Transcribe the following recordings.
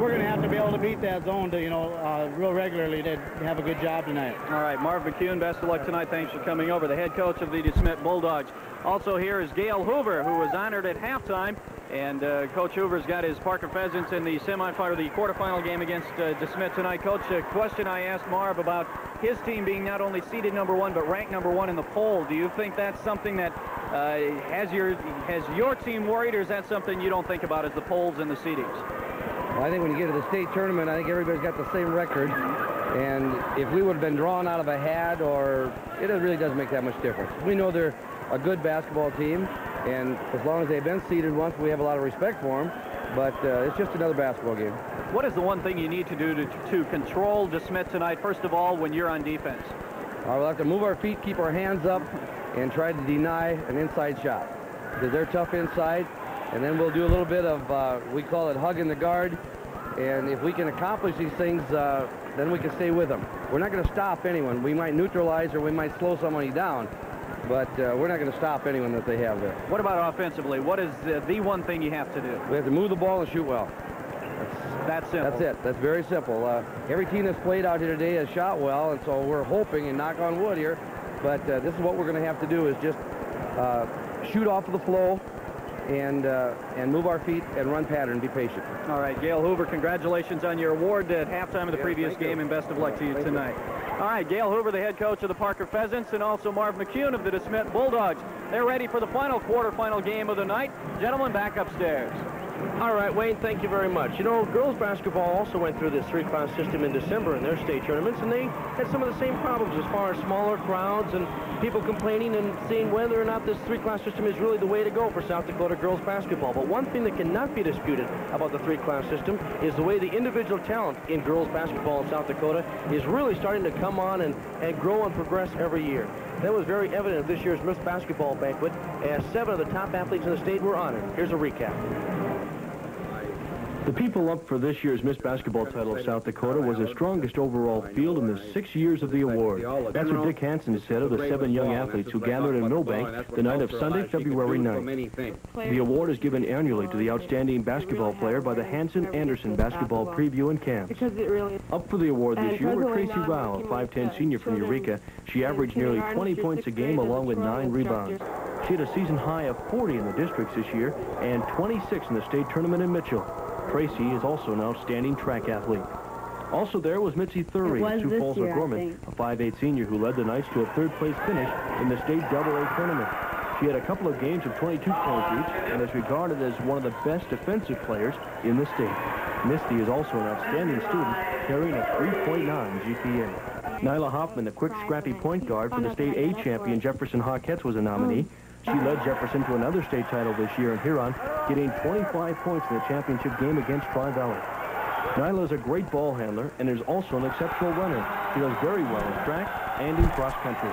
we're going to have to be able to beat that zone to, you know, real regularly to have a good job tonight. All right, Marv McCune, best of luck tonight. Thanks for coming over. The head coach of the DeSmet Bulldogs. Also here is Gail Hoover, who was honored at halftime. And Coach Hoover's got his Parker Pheasants in the semifinal, the quarterfinal game against DeSmet tonight. Coach, a question I asked Marv about his team being not only seeded #1 but ranked #1 in the poll. Do you think that's something that has your team worried, or is that something you don't think about as the polls and the seedings? Well, I think when you get to the state tournament, I think everybody's got the same record. And if we would have been drawn out of a hat, or it really doesn't make that much difference. We know they're a good basketball team, and as long as they've been seeded once, we have a lot of respect for them. But it's just another basketball game. What is the one thing you need to do to control DeSmet tonight, first of all, when you're on defense? We'll have to move our feet, keep our hands up, and try to deny an inside shot, because they're tough inside. And then we'll do a little bit of, we call it hugging the guard. And if we can accomplish these things, then we can stay with them. We're not going to stop anyone. We might neutralize or we might slow somebody down, but we're not going to stop anyone that they have there. What about offensively? What is the one thing you have to do? We have to move the ball and shoot well. That's simple. That's it. That's very simple. Every team that's played out here today has shot well, and so we're hoping, and knock on wood here, but this is what we're going to have to do, is just shoot off of the flow and move our feet and run pattern and be patient. All right, Gail Hoover, congratulations on your award at halftime of the previous game, and best of luck to you tonight. All right, Gail Hoover, the head coach of the Parker Pheasants, and also Marv McCune of the DeSmet Bulldogs. They're ready for the final quarterfinal game of the night. Gentlemen, back upstairs. All right, Wayne, thank you very much. You know, girls basketball also went through this three-class system in December in their state tournaments, and they had some of the same problems as far as smaller crowds and people complaining and seeing whether or not this three-class system is really the way to go for South Dakota girls basketball. But one thing that cannot be disputed about the three-class system is the way the individual talent in girls basketball in South Dakota is really starting to come on and grow and progress every year. That was very evident at this year's Miss Basketball Banquet, as 7 of the top athletes in the state were honored. Here's a recap. The people up for this year's Miss Basketball title of South Dakota was the strongest overall field in the 6 years of the award. That's what Dick Hansen said of the 7 young athletes who gathered in Millbank the night of Sunday, February 9th. The award is given annually to the outstanding basketball player by the Hansen-Anderson Basketball Preview and Camps. Up for the award this year were Tracy Rao, a 5'10" senior from Eureka. She averaged nearly 20 points a game along with 9 rebounds. She had a season high of 40 in the districts this year and 26 in the state tournament in Mitchell. Tracy is also an outstanding track athlete. Also there was Mitzi Thury of Sioux Falls O'Gorman, a 5'8" senior who led the Knights to a third-place finish in the state AA tournament. She had a couple of games of 22 points each and is regarded as one of the best defensive players in the state. Misty is also an outstanding student, carrying a 3.9 GPA. Nyla Hoffman, the quick, scrappy point guard for the state A champion Jefferson Hawkettes, was a nominee. She led Jefferson to another state title this year in Huron, getting 25 points in the championship game against Tri-Valley. Nyla is a great ball handler and is also an exceptional runner. She does very well in track and in cross country.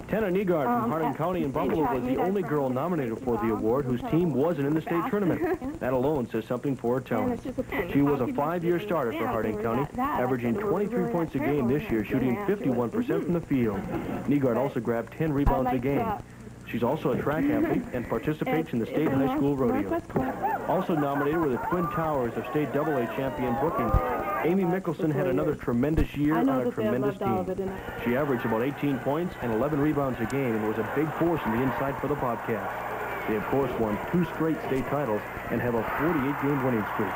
Tanner Nygaard from Hardin County in Buffalo was the only girl nominated for the award whose team wasn't in the state tournament. That alone says something for her talent. She was a 5-year starter for Hardin County, averaging 23 points a game this year, shooting 51% from the field. Nygaard also grabbed 10 rebounds a game. She's also a track athlete and participates in the state high school rodeo. Also nominated were the Twin Towers of state AA champion Brookings. Amy Mickelson had another tremendous year on a tremendous team. She averaged about 18 points and 11 rebounds a game and was a big force in the inside for the Bobcats. They, of course, won 2 straight state titles and have a 48-game winning streak.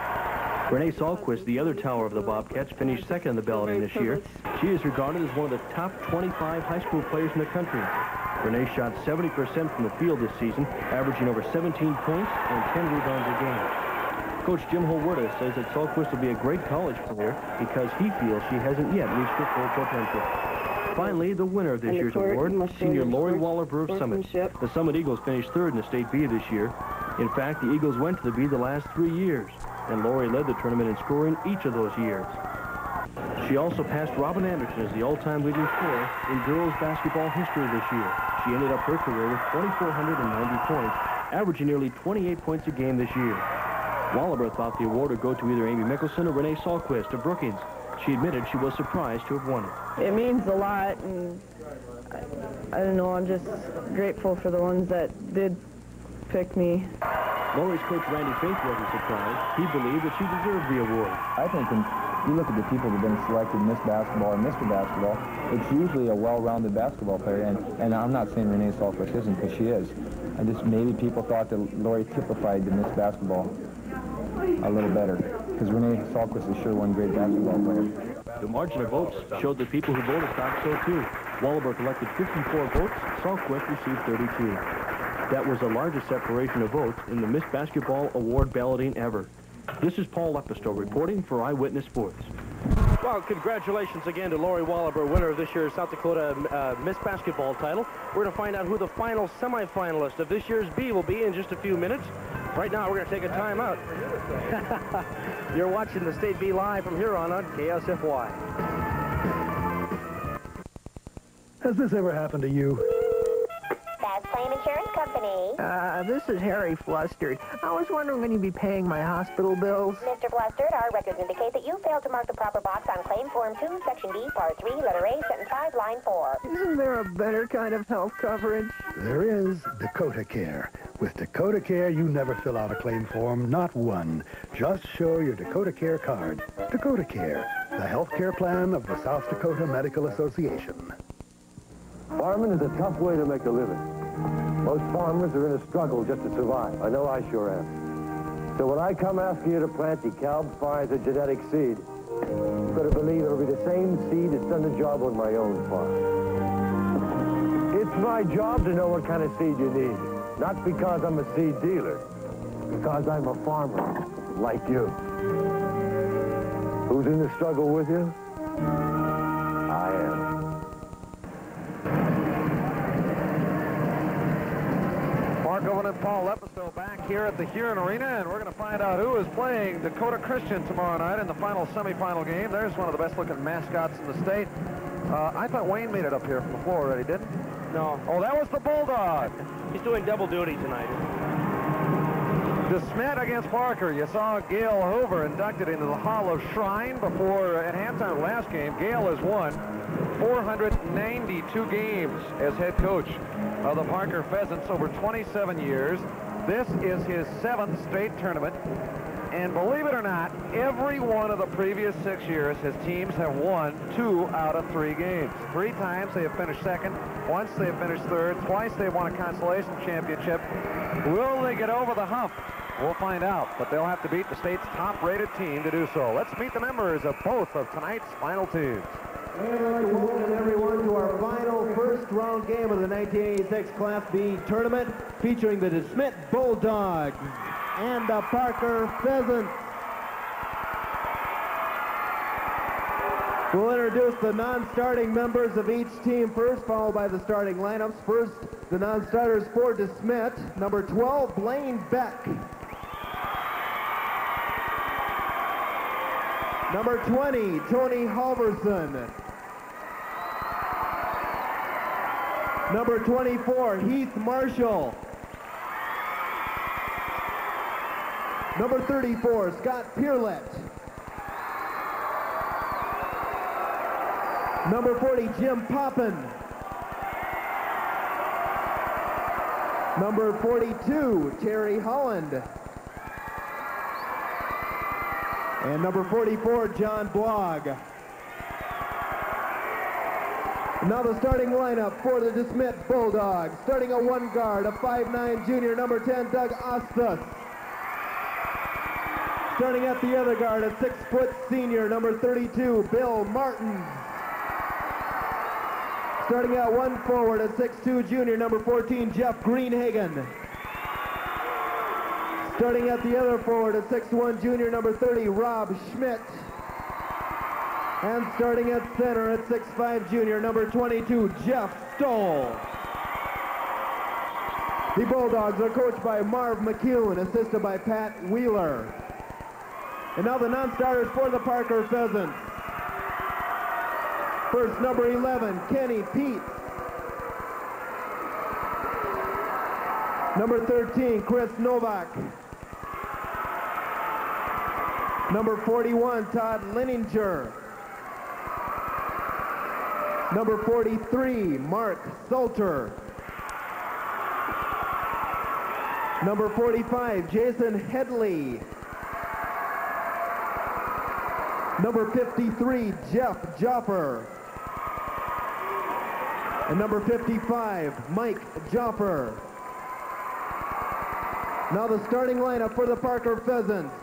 Renee Sahlquist, the other tower of the Bobcats, finished second in the balloting this year. She is regarded as one of the top 25 high school players in the country. Renee shot 70% from the field this season, averaging over 17 points and 10 rebounds a game. Coach Jim Holwerda says that Sahlquist will be a great college player because he feels she hasn't yet reached her full potential. Finally, the winner of this year's award, senior Lori Wallerber of Summit. The Summit Eagles finished 3rd in the state B this year. In fact, the Eagles went to the B the last 3 years, and Lori led the tournament in scoring each of those years. She also passed Robin Anderson as the all-time leading scorer in girls basketball history this year. She ended up her career with 2,490 points, averaging nearly 28 points a game this year. Wallerber thought the award would go to either Amy Mickelson or Renee Sahlquist of Brookings. She admitted she was surprised to have won it. It means a lot, and I don't know, I'm just grateful for the ones that did pick me. Lori's coach Randy Fink wasn't surprised. He believed that she deserved the award. I think when you look at the people that have been selected, Miss Basketball and Mr. Basketball, it's usually a well-rounded basketball player. And I'm not saying Renee Salquist isn't, because she is. I just maybe people thought that Lori typified the Miss Basketball a little better, because Renee Salquist is sure one great basketball player. The margin of votes showed that people who voted thought so too. Wallaber collected 54 votes, Salquist received 32. That was the largest separation of votes in the Miss Basketball Award balloting ever. This is Paul Lepisto reporting for Eyewitness Sports. Well, congratulations again to Lori Wallaber, winner of this year's South Dakota Miss Basketball title. We're going to find out who the final semifinalist of this year's B will be in just a few minutes. Right now, we're going to take a timeout. You're watching the State B live from here on KSFY. Has this ever happened to you? Fast Claim Insurance Company. This is Harry Flustered. I was wondering when you'd be paying my hospital bills. Mr. Flustered, our records indicate that you failed to mark the proper box on Claim Form 2, Section B, Part 3, Letter A, Sentence 5, Line 4. Isn't there a better kind of health coverage? There is Dakota Care. With Dakota Care, you never fill out a claim form, not one. Just show your Dakota Care card. Dakota Care, the health care plan of the South Dakota Medical Association. Farming is a tough way to make a living. Most farmers are in a struggle just to survive. I know I sure am. So when I come asking you to plant DeKalb Pfizer genetic seed, you better believe it'll be the same seed that's done the job on my own farm. It's my job to know what kind of seed you need. Not because I'm a seed dealer, because I'm a farmer like you. Who's in the struggle with you? I am. Mark Owen and Paul Lepisto back here at the Huron Arena, and we're going to find out who is playing Dakota Christian tomorrow night in the final semifinal game. There's one of the best-looking mascots in the state. I thought Wayne made it up here from the floor already, didn't he? No. Oh, that was the Bulldog. He's doing double duty tonight. DeSmet against Parker. You saw Gail Hoover inducted into the Hall of Shrine before at halftime last game. Gail has won 492 games as head coach of the Parker Pheasants over 27 years. This is his 7th state tournament. And believe it or not, every one of the previous 6 years, his teams have won 2 out of 3 games. 3 times they have finished second. Once they have finished third. Twice they've won a consolation championship. Will they get over the hump? We'll find out, but they'll have to beat the state's top-rated team to do so. Let's meet the members of both of tonight's final teams. And I'd like to welcome everyone to our final first-round game of the 1986 Class B tournament, featuring the DeSmet Bulldogs and the Parker Pheasants. We'll introduce the non-starting members of each team first, followed by the starting lineups. First, the non-starters for DeSmet. Number 12, Blaine Beck. Number 20, Tony Halverson. Number 24, Heath Marshall. Number 34, Scott Pierlett. Number 40, Jim Poppin. Number 42, Terry Holland. And number 44, John Blogg. Now the starting lineup for the DeSmet Bulldogs. Starting at one guard, a 5'9" junior, number 10, Doug Ostus. Starting at the other guard, a 6-foot senior, number 32, Bill Martin. Starting at one forward, a 6'2" junior, number 14, Jeff Greenhagen. Starting at the other forward, a 6'1" junior, number 30, Rob Schmidt. And starting at center at 6'5" junior, number 22, Jeff Stoll. The Bulldogs are coached by Marv McCune, assisted by Pat Wheeler. And now the non-starters for the Parker Pheasants. First, number 11, Kenny Pete. Number 13, Chris Novak. Number 41, Todd Lininger. Number 43, Mark Salter. Number 45, Jason Headley. Number 53, Jeff Joffer. And number 55, Mike Joffer. Now the starting lineup for the Parker Pheasants.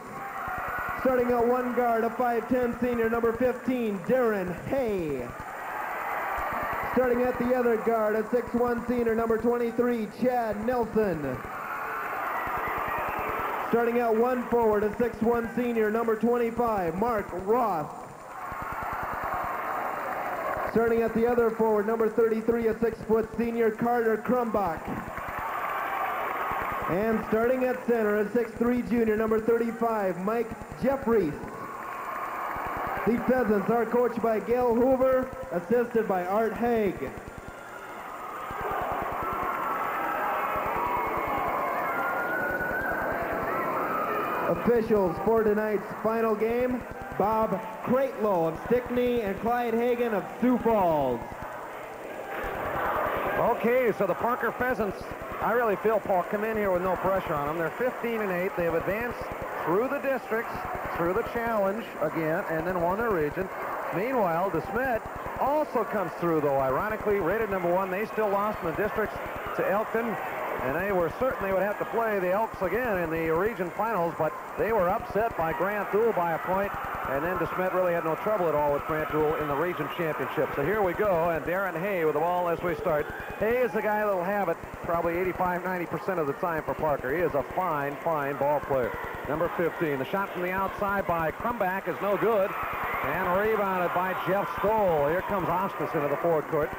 Starting at one guard, a 5'10 senior, number 15, Darren Hay. Starting at the other guard, a 6'1 senior, number 23, Chad Nelson. Starting at one forward, a 6'1 senior, number 25, Mark Roth. Starting at the other forward, number 33, a 6-foot senior, Carter Crumbach. And starting at center, a 6'3 junior, number 35, Mike Jeffries. The Pheasants are coached by Gail Hoover, assisted by Art Haig. Officials for tonight's final game, Bob Cratlow of Stickney and Clyde Hagan of Sioux Falls. Okay, so the Parker Pheasants, I really feel, Paul, come in here with no pressure on them. They're 15-8. They have advanced through the districts, through the challenge again, and then won their region. Meanwhile, DeSmet also comes through, though. Ironically, rated number 1. They still lost in the districts to Elkton, and they were certain they would have to play the Elks again in the region finals, but they were upset by Grant Thule by a point, and then DeSmet really had no trouble at all with Grant Thule in the region championship. So here we go, and Darren Hay with the ball as we start. Hay is the guy that'll have it probably 85-90% of the time for Parker. He is a fine, fine ball player. Number 15, the shot from the outside by Crumbach is no good, and rebounded by Jeff Stoll. Here comes Ostis into the forward court.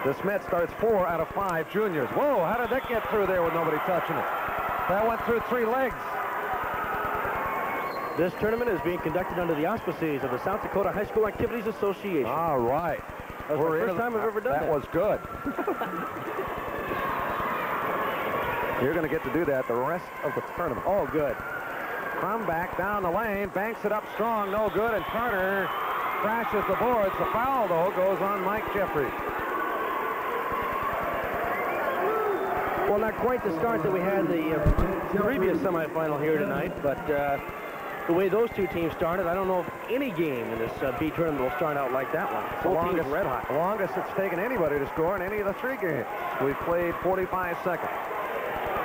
DeSmet starts 4 out of 5 juniors. Whoa, how did that get through there with nobody touching it? That went through 3 legs. This tournament is being conducted under the auspices of the South Dakota High School Activities Association. All right. That was the first time I've ever done that. That was good. You're going to get to do that the rest of the tournament. Oh, good. Crumbach down the lane, banks it up strong, no good, and Carter crashes the boards. The foul, though, goes on Mike Jeffries. Well, not quite the start that we had the previous semifinal here tonight, but the way those two teams started, I don't know if any game in this B tournament will start out like that one. Both teams red hot. The longest it's taken anybody to score in any of the 3 games. We've played 45 seconds.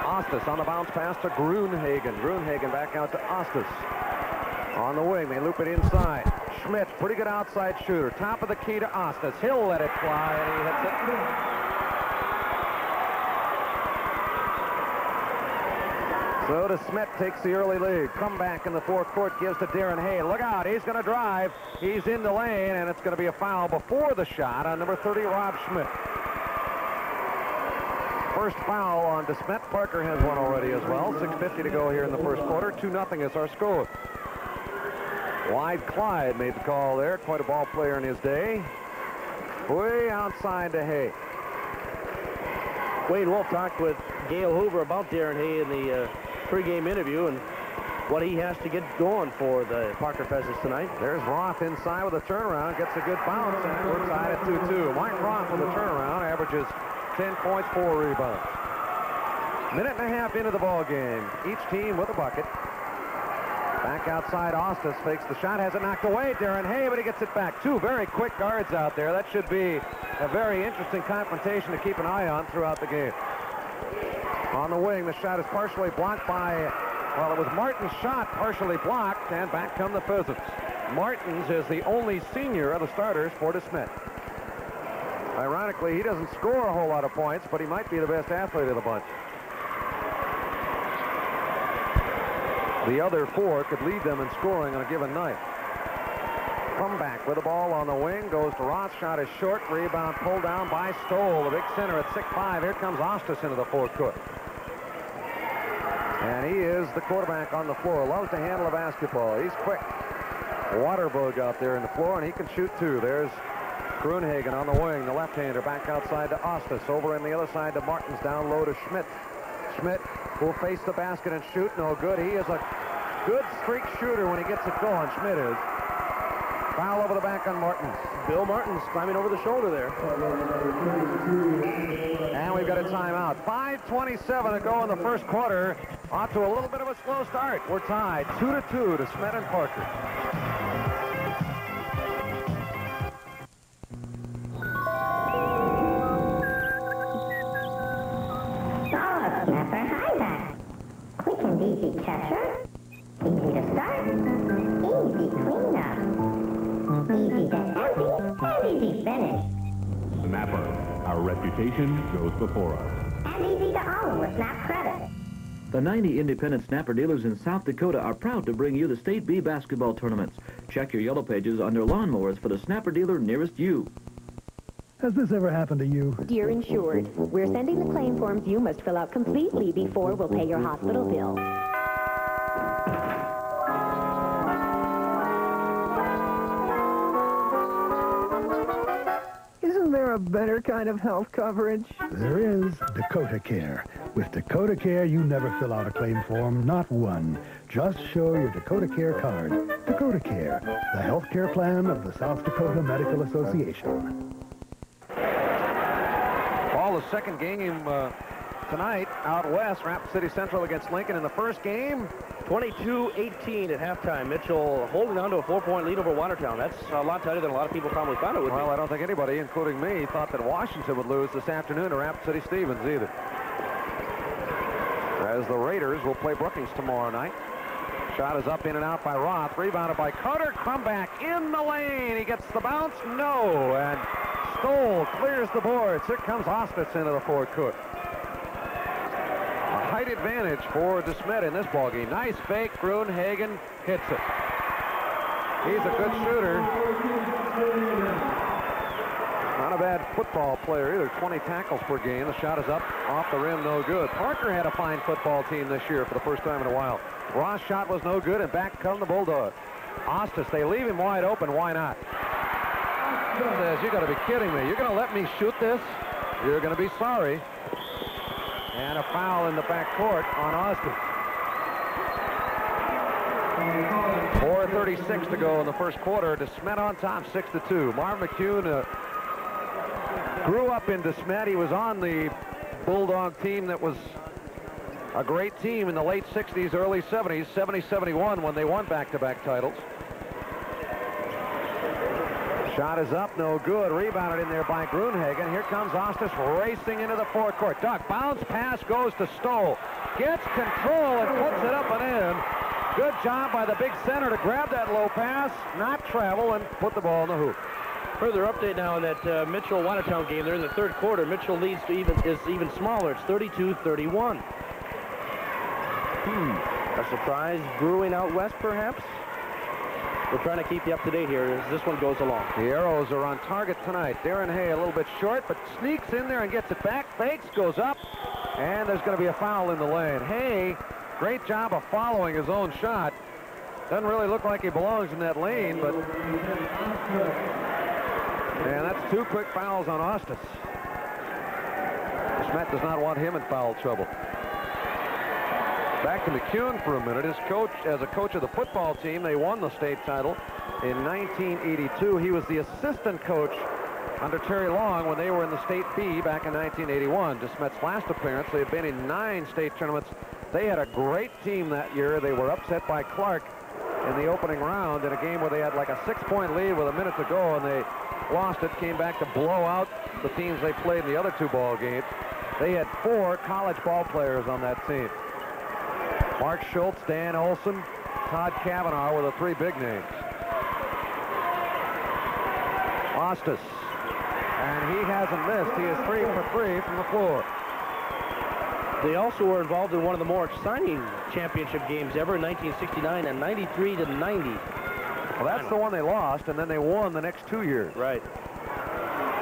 Ostis on the bounce pass to Gruenhagen. Gruenhagen back out to Ostis. On the wing, they loop it inside. Schmidt, pretty good outside shooter. Top of the key to Ostis. He'll let it fly, and he hits it. So DeSmet takes the early lead. Crumbach in the forecourt gives to Darren Hay. Look out, he's going to drive. He's in the lane, and it's going to be a foul before the shot on number 30, Rob Schmidt. First foul on DeSmet. Parker has one already as well. 6:50 to go here in the first quarter. 2-0 is our score. Wide Clyde made the call there. Quite a ball player in his day. Way outside to Hay. Wayne Wolf talked with Gail Hoover about Darren Hay in the pregame interview and what he has to get going for the Parker Pheasants tonight. There's Roth inside with a turnaround, gets a good bounce, and we're tied at 2-2. Mike Roth with a turnaround, averages 10 points, 4 rebounds. Minute and a half into the ball game. Each team with a bucket. Back outside, Ostis fakes the shot, has it knocked away. Darren Hay, but he gets it back. 2 very quick guards out there. That should be a very interesting confrontation to keep an eye on throughout the game. On the wing, the shot is partially blocked by, well, it was Martin's shot, partially blocked, and back come the Pheasants. Martins is the only senior of the starters for DeSmet. Ironically, he doesn't score a whole lot of points, but he might be the best athlete of the bunch. The other 4 could lead them in scoring on a given night. Crumbach with the ball on the wing, goes to Roth, shot is short, rebound pulled down by Stoll, the big center at 6'5". Here comes Ostis into the forecourt. And he is the quarterback on the floor, loves to handle a basketball. He's quick. Waterbug out there in the floor, and he can shoot too. There's Gruenhagen on the wing, the left-hander back outside to Ostis, over on the other side to Martins, down low to Schmidt. Schmidt will face the basket and shoot, no good. He is a good streak shooter when he gets it going, Schmidt is. Foul over the back on Martins. Bill Martins climbing over the shoulder there. And we've got a timeout. 5:27 to go in the first quarter. Off to a little bit of a slow start. We're tied 2-2 to Smet and Parker. Snapper high back. Quick and easy catcher. Easy to start. Easy cleanup. Easy to empty and easy finish. Snapper, our reputation goes before us. And easy to own with Snap Credit. The 90 independent snapper dealers in South Dakota are proud to bring you the State B basketball tournaments. Check your yellow pages under lawnmowers for the snapper dealer nearest you. Has this ever happened to you? Dear insured, we're sending the claim forms you must fill out completely before we'll pay your hospital bill. Isn't there a better kind of health coverage? There is Dakota Care. With Dakota Care, you never fill out a claim form, not one. Just show your Dakota Care card. Dakota Care, the health care plan of the South Dakota Medical Association. The second game tonight out west, Rapid City Central against Lincoln in the first game. 22-18 at halftime. Mitchell holding on to a 4-point lead over Watertown. That's a lot tighter than a lot of people probably thought it would be. Well, I don't think anybody, including me, thought that Washington would lose this afternoon to Rapid City Stevens either. As the Raiders will play Brookings tomorrow night. Shot is up, in and out by Roth. Rebounded by Carter. Crumback in the lane. He gets the bounce. No. And Stoll clears the boards. Here comes Ostis into the forecourt. A height advantage for DeSmet in this ballgame. Nice fake. Gruenhagen hits it. He's a good shooter. Not a bad football player either. 20 tackles per game. The shot is up, off the rim, no good. Parker had a fine football team this year for the first time in a while. Ross' shot was no good, and back come the Bulldogs. Ostis, they leave him wide open. Why not? Says, you got to be kidding me. You're going to let me shoot this? You're going to be sorry. And a foul in the backcourt on Ostis. 4:36 to go in the first quarter. DeSmet on top, 6-2. Marv McCune grew up in DeSmet. He was on the Bulldog team that was a great team in the late 60s, early 70s, 70-71 when they won back-to-back titles. Shot is up, no good. Rebounded in there by Gruenhagen. Here comes Ostis racing into the forecourt. Duck, bounce pass goes to Stoll. Gets control and puts it up and in. Good job by the big center to grab that low pass, not travel, and put the ball in the hoop. Further update now in that Mitchell-Watertown game. They're in the third quarter. Mitchell leads to is even smaller. It's 32-31. A surprise brewing out west, perhaps? We're trying to keep you up to date here as this one goes along. The Arrows are on target tonight. Darren Hay a little bit short, but sneaks in there and gets it back. Fakes, goes up, and there's going to be a foul in the lane. Hay, great job of following his own shot. Doesn't really look like he belongs in that lane, but... And that's two quick fouls on Ostis. DeSmet does not want him in foul trouble. Back to McCune for a minute. As a coach of the football team, they won the state title in 1982. He was the assistant coach under Terry Long when they were in the state B back in 1981. DeSmet's last appearance, they had been in 9 state tournaments. They had a great team that year. They were upset by Clark in the opening round in a game where they had like a 6-point lead with a minute to go, and they lost it, came back to blow out the teams they played in the other 2 ball games. They had 4 college ball players on that team. Mark Schultz, Dan Olson, Todd Cavanaugh were the 3 big names. Ostis, and he hasn't missed. He is 3 for 3 from the floor. They also were involved in one of the more exciting championship games ever in 1969 and 93-90. Well, that's the one they lost, and then they won the next 2 years. Right.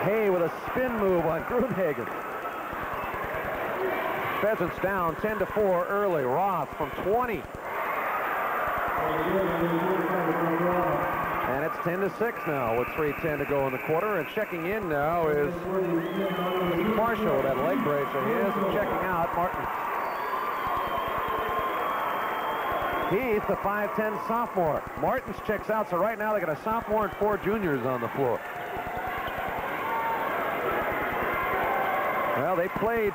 Hay with a spin move on Gruenhagen. Pheasants down 10-4 early. Roth from 20. And it's 10-6 now with 3:10 to go in the quarter. And checking in now is Marshall, that leg brace of his, and checking out Martin. Heath, the 5'10 sophomore. Martins checks out, so right now they got a sophomore and 4 juniors on the floor. Well, they played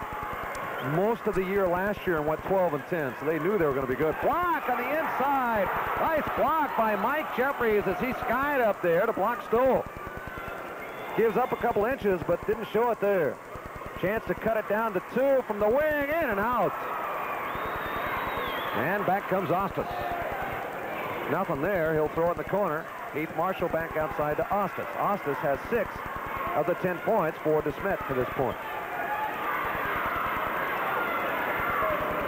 most of the year last year and went 12-10, so they knew they were going to be good. Block on the inside. Nice block by Mike Jeffries as he skied up there to block Stoll. Gives up a couple inches, but didn't show it there. Chance to cut it down to 2 from the wing, in and out. And back comes Ostis. Nothing there. He'll throw it in the corner. Heath Marshall back outside to Ostis. Ostis has 6 of the 10 points for DeSmet to this point.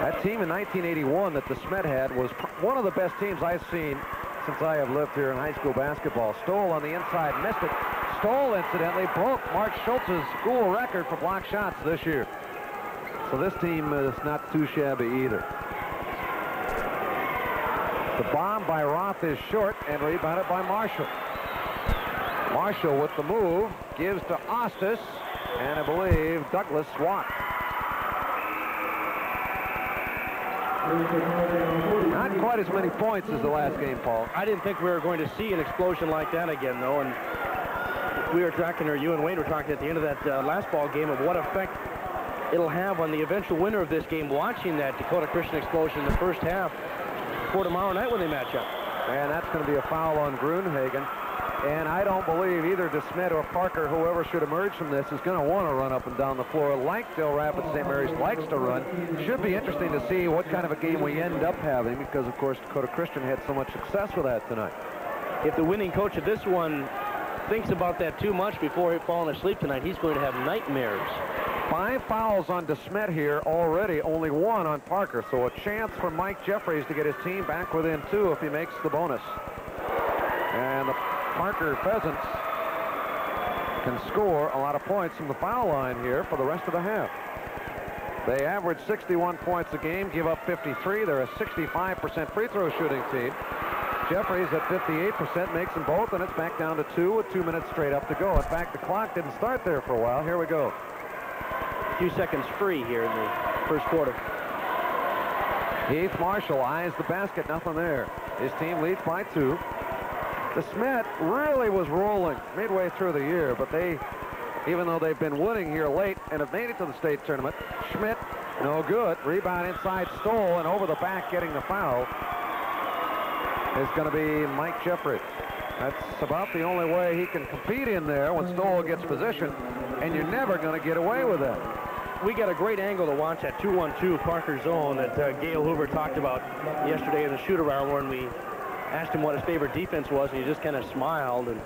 That team in 1981 that DeSmet had was one of the best teams I've seen since I have lived here in high school basketball. Stoll on the inside, missed it. Stoll, incidentally, broke Mark Schultz's school record for block shots this year. So this team is not too shabby either. The bomb by Roth is short and rebounded by Marshall. Marshall with the move, gives to Ostis, and I believe Douglas walked. Not quite as many points as the last game, Paul. I didn't think we were going to see an explosion like that again, though, and we were talking, or you and Wayne were talking at the end of that last ball game of what effect it'll have on the eventual winner of this game, watching that Dakota Christian explosion in the first half for tomorrow night when they match up. And that's going to be a foul on Grunhagen. And I don't believe either DeSmet or Parker, whoever should emerge from this, is going to want to run up and down the floor like Del Rapids St. Mary's likes to run. Should be interesting to see what kind of a game we end up having because, of course, Dakota Christian had so much success with that tonight. If the winning coach of this one thinks about that too much before falling asleep tonight, he's going to have nightmares. 5 fouls on DeSmet here already, only 1 on Parker. So a chance for Mike Jeffries to get his team back within 2 if he makes the bonus. And the Parker Pheasants can score a lot of points from the foul line here for the rest of the half. They average 61 points a game, give up 53. They're a 65% free throw shooting team. Jeffries at 58% makes them both, and it's back down to 2 with 2 minutes straight up to go. In fact, the clock didn't start there for a while. Here we go. A few seconds free here in the first quarter. Heath Marshall eyes the basket, nothing there. His team leads by 2. DeSmet really was rolling midway through the year, but they, even though they've been winning here late and have made it to the state tournament, Schmidt, no good. Rebound inside Stoll, and over the back getting the foul is going to be Mike Jeffries. That's about the only way he can compete in there when Stoll gets position, and you're never going to get away with that. We got a great angle to watch that 2-1-2 Parker zone that Gail Hoover talked about yesterday in the shoot-around when we asked him what his favorite defense was, and he just kind of smiled. And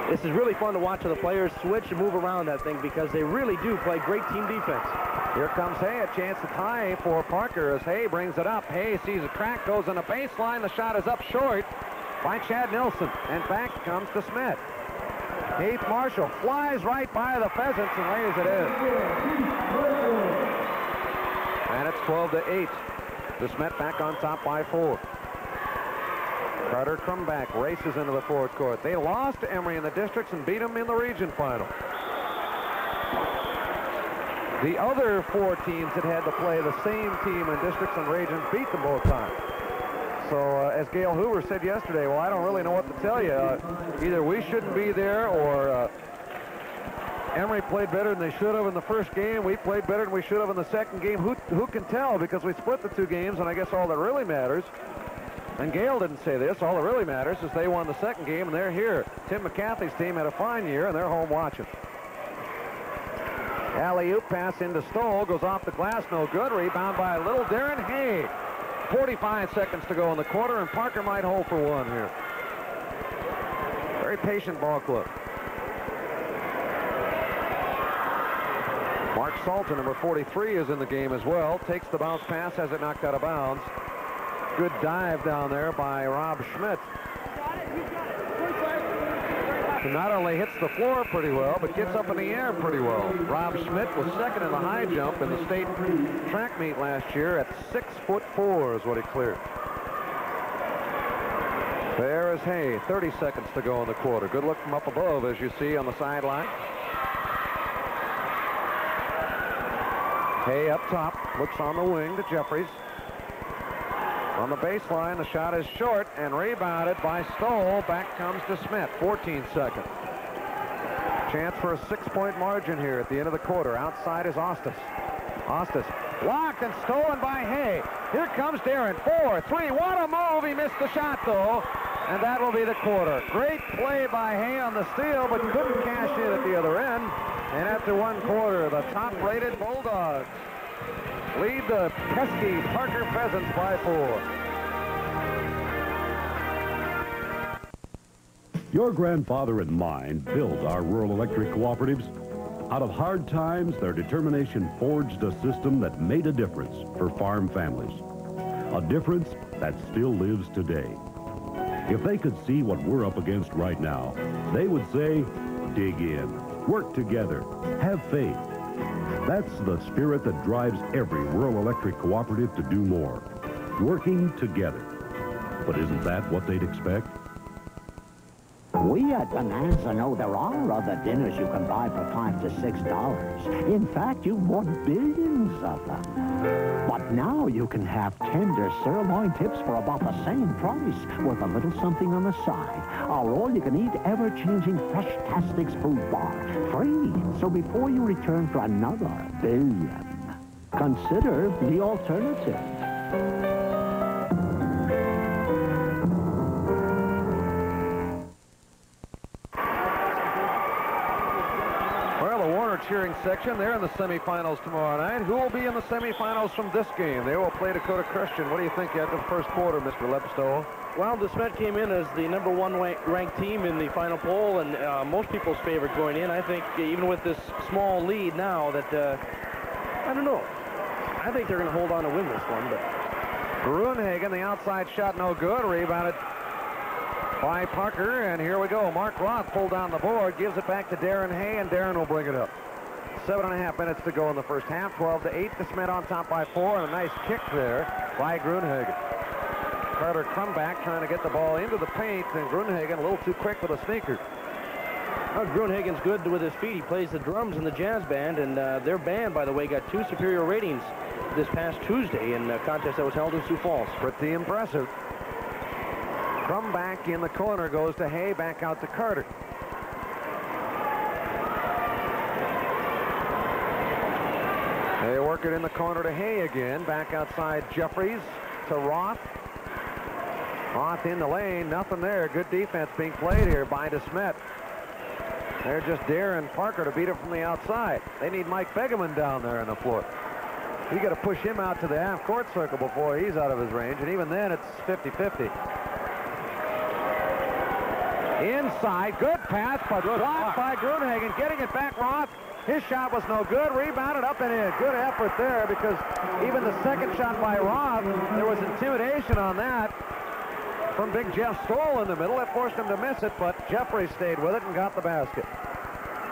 this is really fun to watch the players switch and move around that thing because they really do play great team defense. Here comes Hay, a chance to tie for Parker as Hay brings it up. Hay sees a crack, goes on the baseline. The shot is up short by Chad Nilsson, and back comes DeSmet. Heath Marshall flies right by the Pheasants and lays it in. And it's 12-8. DeSmet back on top by 4. Carter Crumback races into the fourth court. They lost to Emory in the districts and beat them in the region final. The other 4 teams that had to play the same team in districts and regions beat them both times. So as Gail Hoover said yesterday, well, I don't really know what to tell you. Either we shouldn't be there or Emory played better than they should have in the first game. We played better than we should have in the second game. Who can tell? Because we split the 2 games, and I guess all that really matters, and Gail didn't say this, all that really matters is they won the second game, and they're here. Tim McCarthy's team had a fine year, and they're home watching. Alley-oop pass into Stoll, goes off the glass, no good. Rebound by little Darren Hay. 45 seconds to go in the quarter, and Parker might hold for 1 here. Very patient ball club. Mark Salton, number 43, is in the game as well. Takes the bounce pass, has it knocked out of bounds. Good dive down there by Rob Schmidt. Who not only hits the floor pretty well, but gets up in the air pretty well. Rob Schmidt was second in the high jump in the state track meet last year at 6'4" is what he cleared. There is Hay, 30 seconds to go in the quarter. Good look from up above, as you see on the sideline. Hay up top, looks on the wing to Jeffries. On the baseline, the shot is short and rebounded by Stoll. Back comes DeSmet, 14 seconds. Chance for a 6-point margin here at the end of the quarter. Outside is Ostis. Ostis blocked and stolen by Hay. Here comes Darren. 4-3. What a move. He missed the shot, though. And that will be the quarter. Great play by Hay on the steal, but couldn't cash in at the other end. And after one quarter, the top-rated Bulldogs lead the pesky Parker Pheasants by 4. Your grandfather and mine built our rural electric cooperatives. Out of hard times, their determination forged a system that made a difference for farm families. A difference that still lives today. If they could see what we're up against right now, they would say, dig in, work together, have faith. That's the spirit that drives every rural electric cooperative to do more. Working together. But isn't that what they'd expect? We at Bonanza know there are other dinners you can buy for $5 to $6. In fact, you've bought billions of them. But now you can have tender sirloin tips for about the same price with a little something on the side. Our all-you-can-eat, ever-changing Fresh-Tastics food bar. Free. So before you return for another billion, consider the alternative. Cheering section. They're in the semifinals tomorrow night. Who will be in the semifinals from this game? They will play Dakota Christian. What do you think after the first quarter, Mr. Lepstow? Well, DeSmet came in as the #1 ranked team in the final poll, and most people's favorite going in. I think even with this small lead now that, I don't know. I think they're going to hold on to win this one. But Grunhagen, the outside shot, no good. Rebounded by Parker, and here we go. Mark Roth pulled down the board, gives it back to Darren Hay, and Darren will bring it up. 7.5 minutes to go in the first half. 12-8. DeSmet on top by 4, and a nice kick there by Grunhagen. Carter Crumback trying to get the ball into the paint, and Grunhagen a little too quick with a sneaker. Well, Grunhagen's good with his feet. He plays the drums in the jazz band, and their band, by the way, got 2 superior ratings this past Tuesday in a contest that was held in Sioux Falls. Pretty impressive. Crumback in the corner goes to Hay, back out to Carter. They work it in the corner to Hay again. Back outside Jeffries to Roth. Roth in the lane. Nothing there. Good defense being played here by DeSmet. They're just daring Parker to beat it from the outside. They need Mike Begeman down there on the floor. You got to push him out to the half-court circle before he's out of his range, and even then it's 50-50. Inside, good pass, but blocked by Grunhagen. Getting it back, Roth. His shot was no good. Rebounded up and in. Good effort there, because even the second shot by Roth, there was intimidation on that from Big Jeff Stoll in the middle. It forced him to miss it, but Jeffrey stayed with it and got the basket.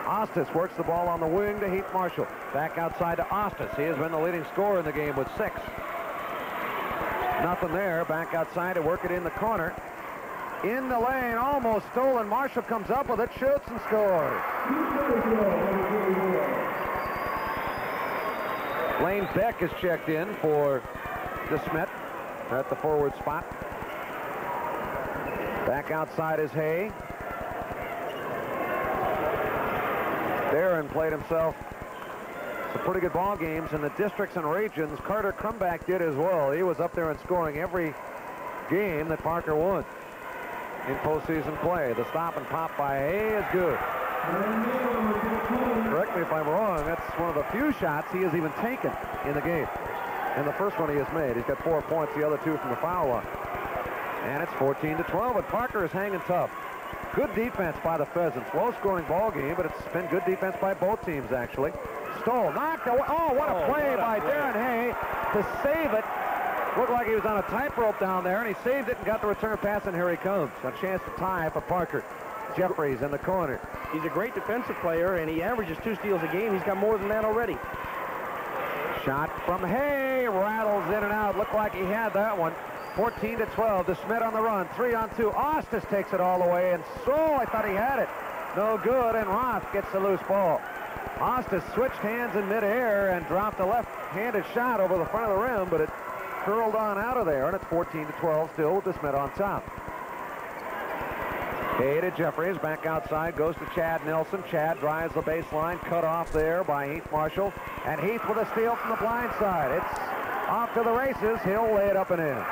Ostis works the ball on the wing to Heath Marshall. Back outside to Ostis. He has been the leading scorer in the game with 6. Nothing there. Back outside to work it in the corner. In the lane, almost stolen. Marshall comes up with it, shoots and scores. Lane Beck is checked in for DeSmet at the forward spot. Back outside is Hay. Darren played himself some pretty good ball games in the districts and regions. Carter Crumback did as well. He was up there and scoring every game that Parker won in postseason play. The stop and pop by Hay is good. Correct me if I'm wrong, that's one of the few shots he has even taken in the game. And the first one he has made. He's got 4 points, the other 2 from the foul line. And it's 14-12, and Parker is hanging tough. Good defense by the Pheasants. Low-scoring ball game, but it's been good defense by both teams, actually. Stoll, knocked away. Oh, what a play by Darren Hay to save it. Looked like he was on a tightrope down there, and he saved it and got the return pass, and here he comes. A chance to tie for Parker. Jeffries in the corner. He's a great defensive player, and he averages 2 steals a game. He's got more than that already. Shot from Hay. Rattles in and out. Looked like he had that one. 14-12. DeSmet on the run. 3-on-2. Ostis takes it all the way, and I thought he had it. No good, and Roth gets the loose ball. Ostis switched hands in midair and dropped a left-handed shot over the front of the rim, but it curled on out of there, and it's 14-12 still with DeSmet on top. Hay to Jeffries, back outside, goes to Chad Nelson. Chad drives the baseline, cut off there by Heath Marshall. And Heath with a steal from the blind side. It's off to the races. He'll lay it up and in.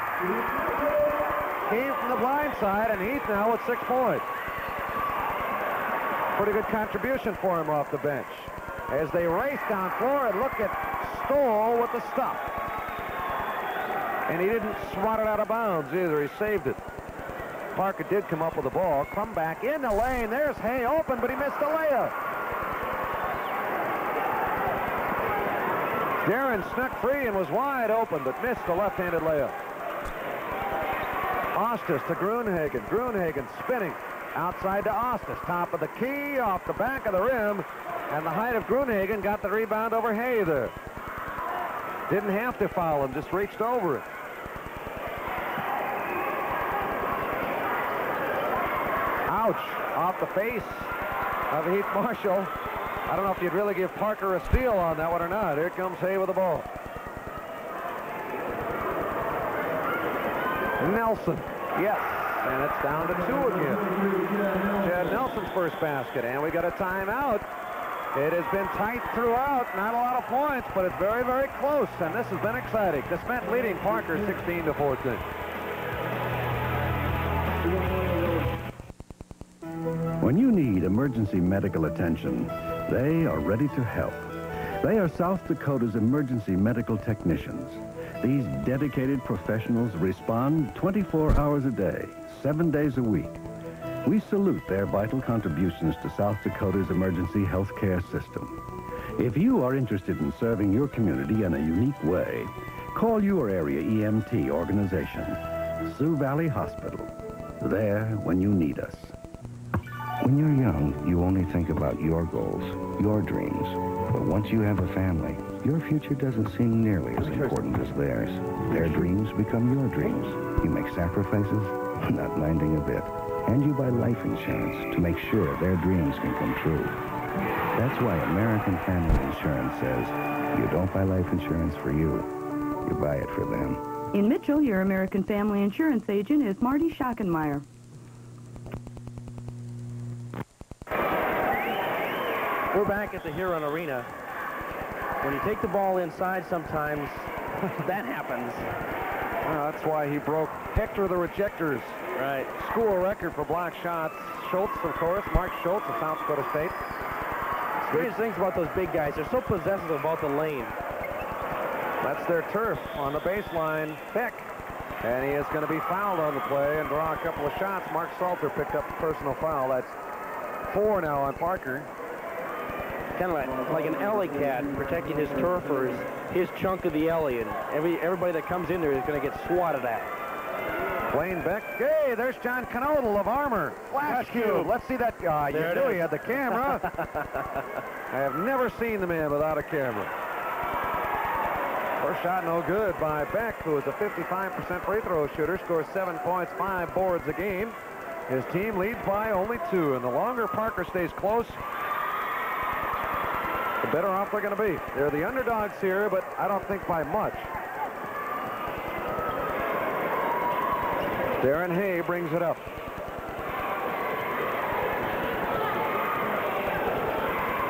Came from the blind side, and Heath now with 6 points. Pretty good contribution for him off the bench. As they race down floor, and look at Stoll with the stuff. And he didn't swat it out of bounds either. He saved it. Parker did come up with the ball. Come back in the lane. There's Hay open, but he missed the layup. Darren snuck free and was wide open, but missed the left-handed layup. Ostis to Gruenhagen. Gruenhagen spinning outside to Ostis. Top of the key, off the back of the rim. And the height of Gruenhagen got the rebound over Hay there. Didn't have to foul him, just reached over it. Ouch, off the face of Heath Marshall. I don't know if you'd really give Parker a steal on that one or not. Here comes Hay with the ball. Nelson, yes, and it's down to 2 again. Chad Nelson's first basket, and we got a timeout. It has been tight throughout, not a lot of points, but it's very, very close, and this has been exciting. DeSmet leading Parker 16-14. When you need emergency medical attention, they are ready to help. They are South Dakota's emergency medical technicians. These dedicated professionals respond 24 hours a day, 7 days a week. We salute their vital contributions to South Dakota's emergency health care system. If you are interested in serving your community in a unique way, call your area EMT organization, Sioux Valley Hospital. There when you need us. When you're young, you only think about your goals, your dreams. But once you have a family, your future doesn't seem nearly as important as theirs. Their dreams become your dreams. You make sacrifices, not minding a bit. And you buy life insurance to make sure their dreams can come true. That's why American Family Insurance says, you don't buy life insurance for you, you buy it for them. In Mitchell, your American Family Insurance agent is Marty Schockenmeyer. We're back at the Huron Arena. When you take the ball inside sometimes, that happens. Well, that's why he broke Hector the Rejectors. Right. School record for block shots. Schultz, of course, Mark Schultz of South Dakota State. Strange things about those big guys. They're so possessive about the lane. That's their turf on the baseline. Beck. And he is going to be fouled on the play and draw a couple of shots. Mark Salter picked up the personal foul. That's 4 now on Parker. Kind of like an alley cat protecting his turf or his chunk of the alley, and everybody that comes in there is going to get swatted at. Blaine Beck. Hey, there's John Knodel of Armor. Flash cube. Let's see that guy. You knew he had the camera. I have never seen the man without a camera. First shot no good by Beck, who is a 55% free throw shooter, scores 7 points, 5 boards a game. His team leads by only 2, and the longer Parker stays close, the better off they're going to be. They're the underdogs here, but I don't think by much. Darren Hay brings it up.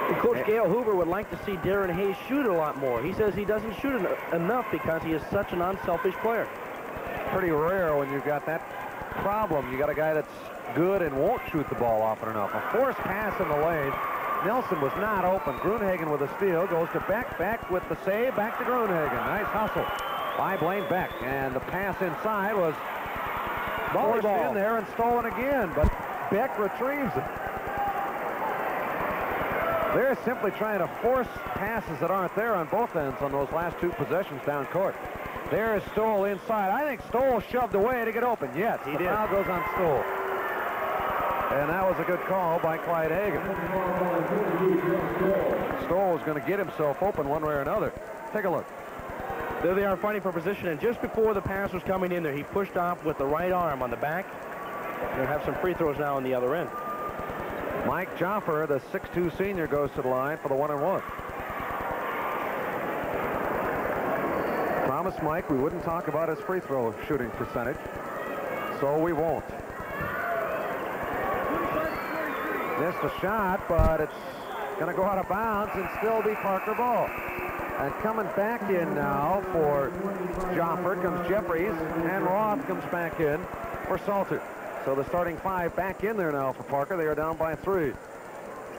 And Coach Gail Hoover would like to see Darren Hay shoot a lot more. He says he doesn't shoot enough because he is such an unselfish player. Pretty rare when you've got that problem. You got a guy that's good and won't shoot the ball often enough. A forced pass in the lane. Nelson was not open. Gruenhagen with a steal. Goes to Beck. Beck with the save. Back to Gruenhagen. Nice hustle by Blaine Beck. And the pass inside was forced in there and stolen again. But Beck retrieves it. They're simply trying to force passes that aren't there on both ends on those last 2 possessions down court. There is Stoll inside. I think Stoll shoved away to get open. Yes, he did. Foul goes on Stoll. And that was a good call by Clyde Hagan. Stoll is going to get himself open one way or another. Take a look. There they are fighting for position, and just before the pass was coming in there, he pushed off with the right arm on the back. They'll have some free throws now on the other end. Mike Joffer, the 6'2 senior, goes to the line for the 1-and-1. promised Mike we wouldn't talk about his free throw shooting percentage, so we won't. Missed a shot, but it's going to go out of bounds and still be Parker ball. And coming back in now for Joffert comes Jeffries, and Roth comes back in for Salter. So the starting 5 back in there now for Parker. They are down by 3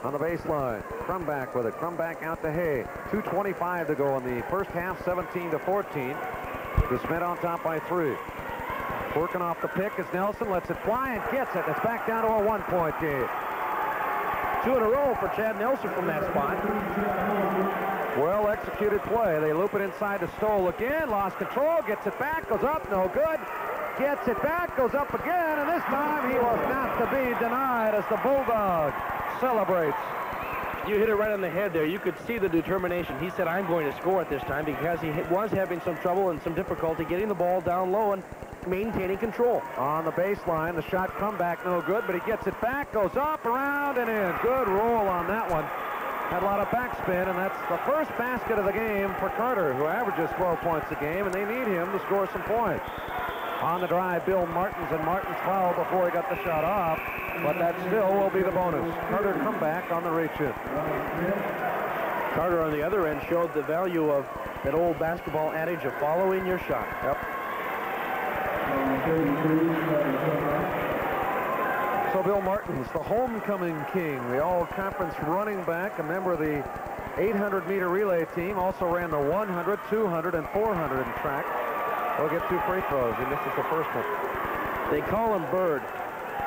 on the baseline. Crumback with it. Crumback out to Hay. 2:25 to go in the first half, 17-14. DeSmet on top by 3. Working off the pick as Nelson lets it fly and gets it. It's back down to a 1-point game. 2 in a row for Chad Nelson from that spot. Well executed play. They loop it inside to Stoll again. Lost control. Gets it back. Goes up. No good. Gets it back. Goes up again. And this time he was not to be denied as the Bulldog celebrates. You hit it right on the head there. You could see the determination. He said, I'm going to score at this time, because he was having some trouble and some difficulty getting the ball down low and maintaining control. On the baseline, the shot comeback no good, but he gets it back, goes up, around, and in. Good roll on that one. Had a lot of backspin, and that's the first basket of the game for Carter, who averages 12 points a game, and they need him to score some points. On the drive, Bill Martins, and Martins fouled before he got the shot off, but that still will be the bonus. Carter comeback on the reach-in. Carter on the other end showed the value of that old basketball adage of following your shot. Yep. So Bill Martins, the homecoming king, the all-conference running back, a member of the 800-meter relay team, also ran the 100, 200, and 400 in track. He'll get 2 free throws. He misses the first one. They call him Bird.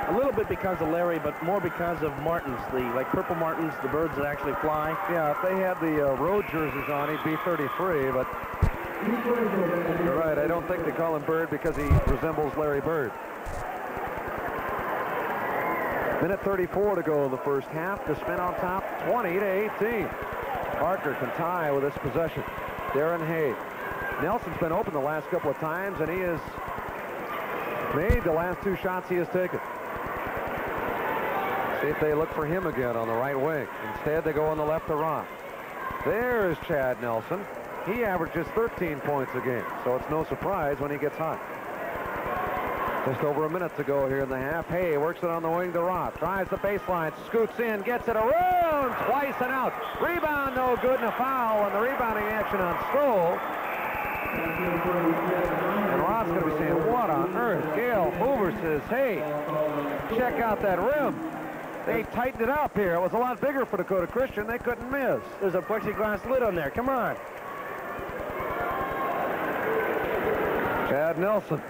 A little bit because of Larry, but more because of Martins, like Purple Martins, the birds that actually fly. Yeah, if they had the road jerseys on, he'd be 33, but you're right. I don't think they call him Bird because he resembles Larry Bird. Minute 34 to go in the first half. DeSmet on top, 20-18. Parker can tie with this possession. Darren Hay. Nelson's been open the last couple of times, and he has made the last 2 shots he has taken. See if they look for him again on the right wing. Instead, they go on the left to Roth. There's Chad Nelson. He averages 13 points a game, so it's no surprise when he gets hot. Just over a minute to go here in the half. Hay works it on the wing to Roth. Drives the baseline, scoots in, gets it around, twice and out. Rebound, no good, and a foul on the rebounding action on Stoll. And Roth's going to be saying, what on earth? Gail Hoover says, hey, check out that rim. They tightened it up here. It was a lot bigger for Dakota Christian. They couldn't miss. There's a plexiglass lid on there. Come on. Chad Nelson.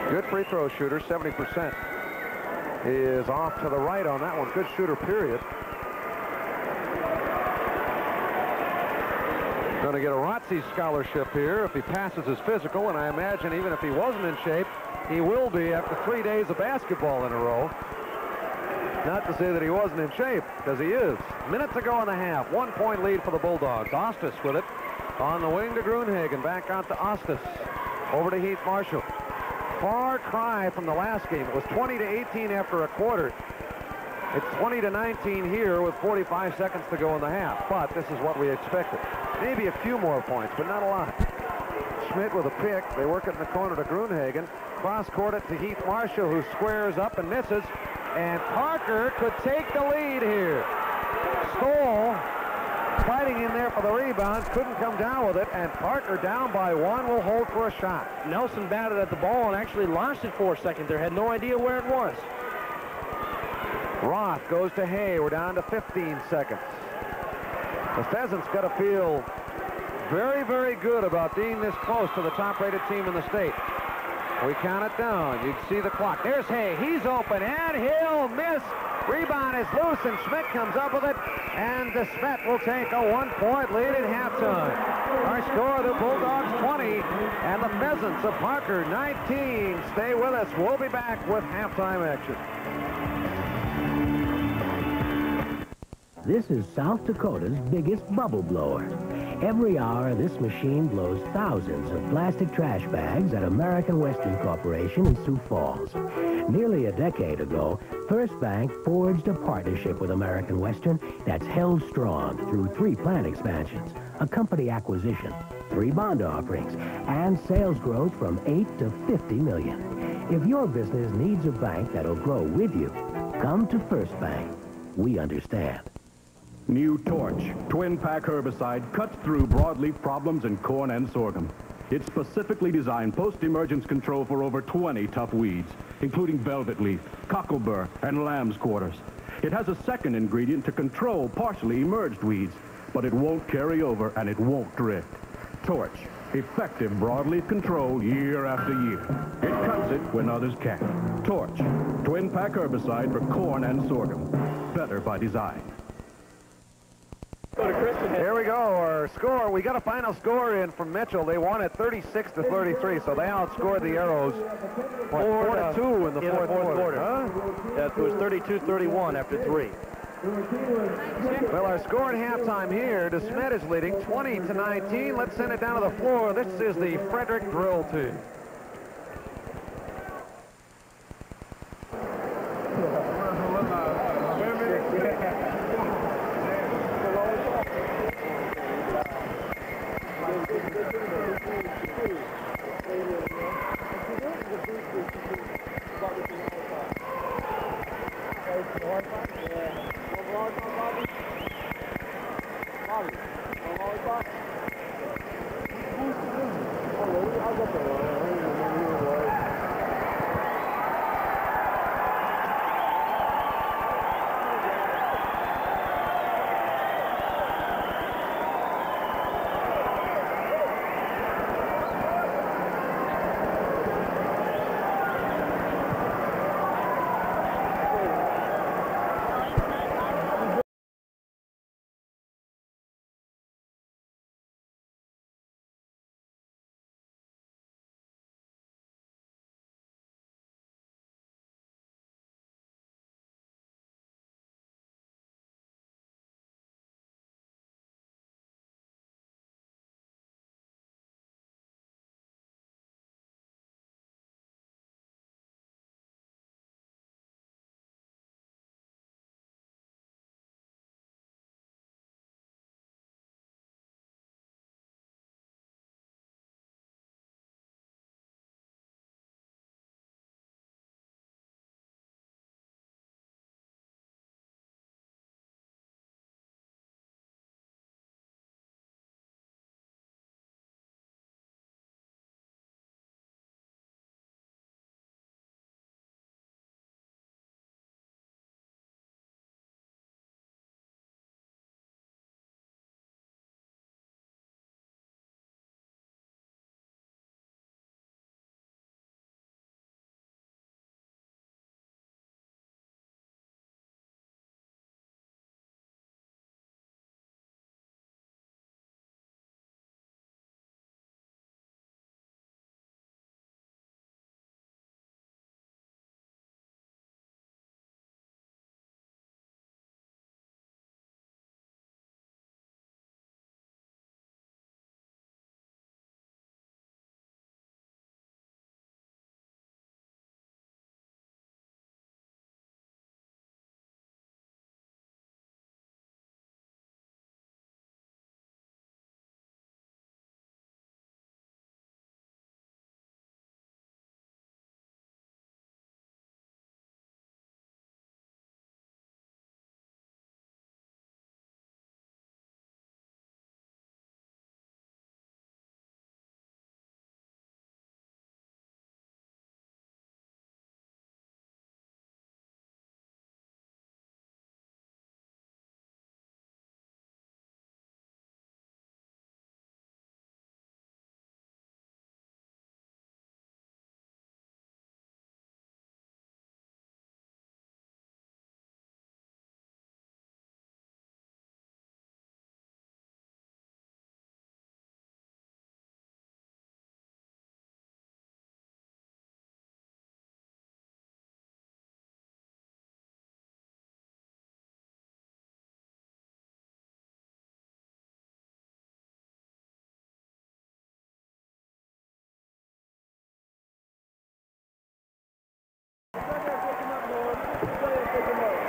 Good free throw shooter, 70%. He is off to the right on that one. Good shooter, period. Going to get a ROTC scholarship here if he passes his physical, and I imagine even if he wasn't in shape, he will be after 3 days of basketball in a row. Not to say that he wasn't in shape, because he is. Minute to go in the half. 1-point lead for the Bulldogs. Ostis with it on the wing to Gruenhagen. Back out to Ostis. Over to Heath Marshall. Far cry from the last game. It was 20-18 after a quarter. It's 20-19 here with 45 seconds to go in the half. But this is what we expected. Maybe a few more points, but not a lot. Schmidt with a pick. They work it in the corner to Gruenhagen. Cross-court it to Heath Marshall, who squares up and misses. And Parker could take the lead here. Stoll fighting in there for the rebound, couldn't come down with it, and Parker down by 1 will hold for a shot. Nelson batted at the ball and actually lost it for a second there. Had no idea where it was. Roth goes to Hay. We're down to 15 seconds. The Pheasants got to feel very, very good about being this close to the top-rated team in the state. We count it down. You can see the clock. There's Hay. He's open, and he'll miss. Rebound is loose, and Schmidt comes up with it, and DeSmet will take a 1-point lead at halftime. Our score, the Bulldogs 20, and the Pheasants of Parker 19. Stay with us. We'll be back with halftime action. This is South Dakota's biggest bubble blower. Every hour, this machine blows thousands of plastic trash bags at American Western Corporation in Sioux Falls. Nearly a decade ago, First Bank forged a partnership with American Western that's held strong through 3 plant expansions, a company acquisition, 3 bond offerings, and sales growth from 8 to 50 million. If your business needs a bank that'll grow with you, come to First Bank. We understand. New Torch, twin-pack herbicide, cuts through broadleaf problems in corn and sorghum. It's specifically designed post-emergence control for over 20 tough weeds, including velvet leaf, cocklebur, and lamb's quarters. It has a second ingredient to control partially emerged weeds, but it won't carry over and it won't drift. Torch, effective broadleaf control year after year. It cuts it when others can't. Torch, twin-pack herbicide for corn and sorghum. Better by design. Here we go, our score. We got a final score in from Mitchell. They won at 36 to 33, so they outscored the Arrows 4-2 in the fourth quarter. Huh? That was 32-31 after 3. Well, our score at halftime here, DeSmet is leading 20-19. Let's send it down to the floor. This is the Frederick drill team.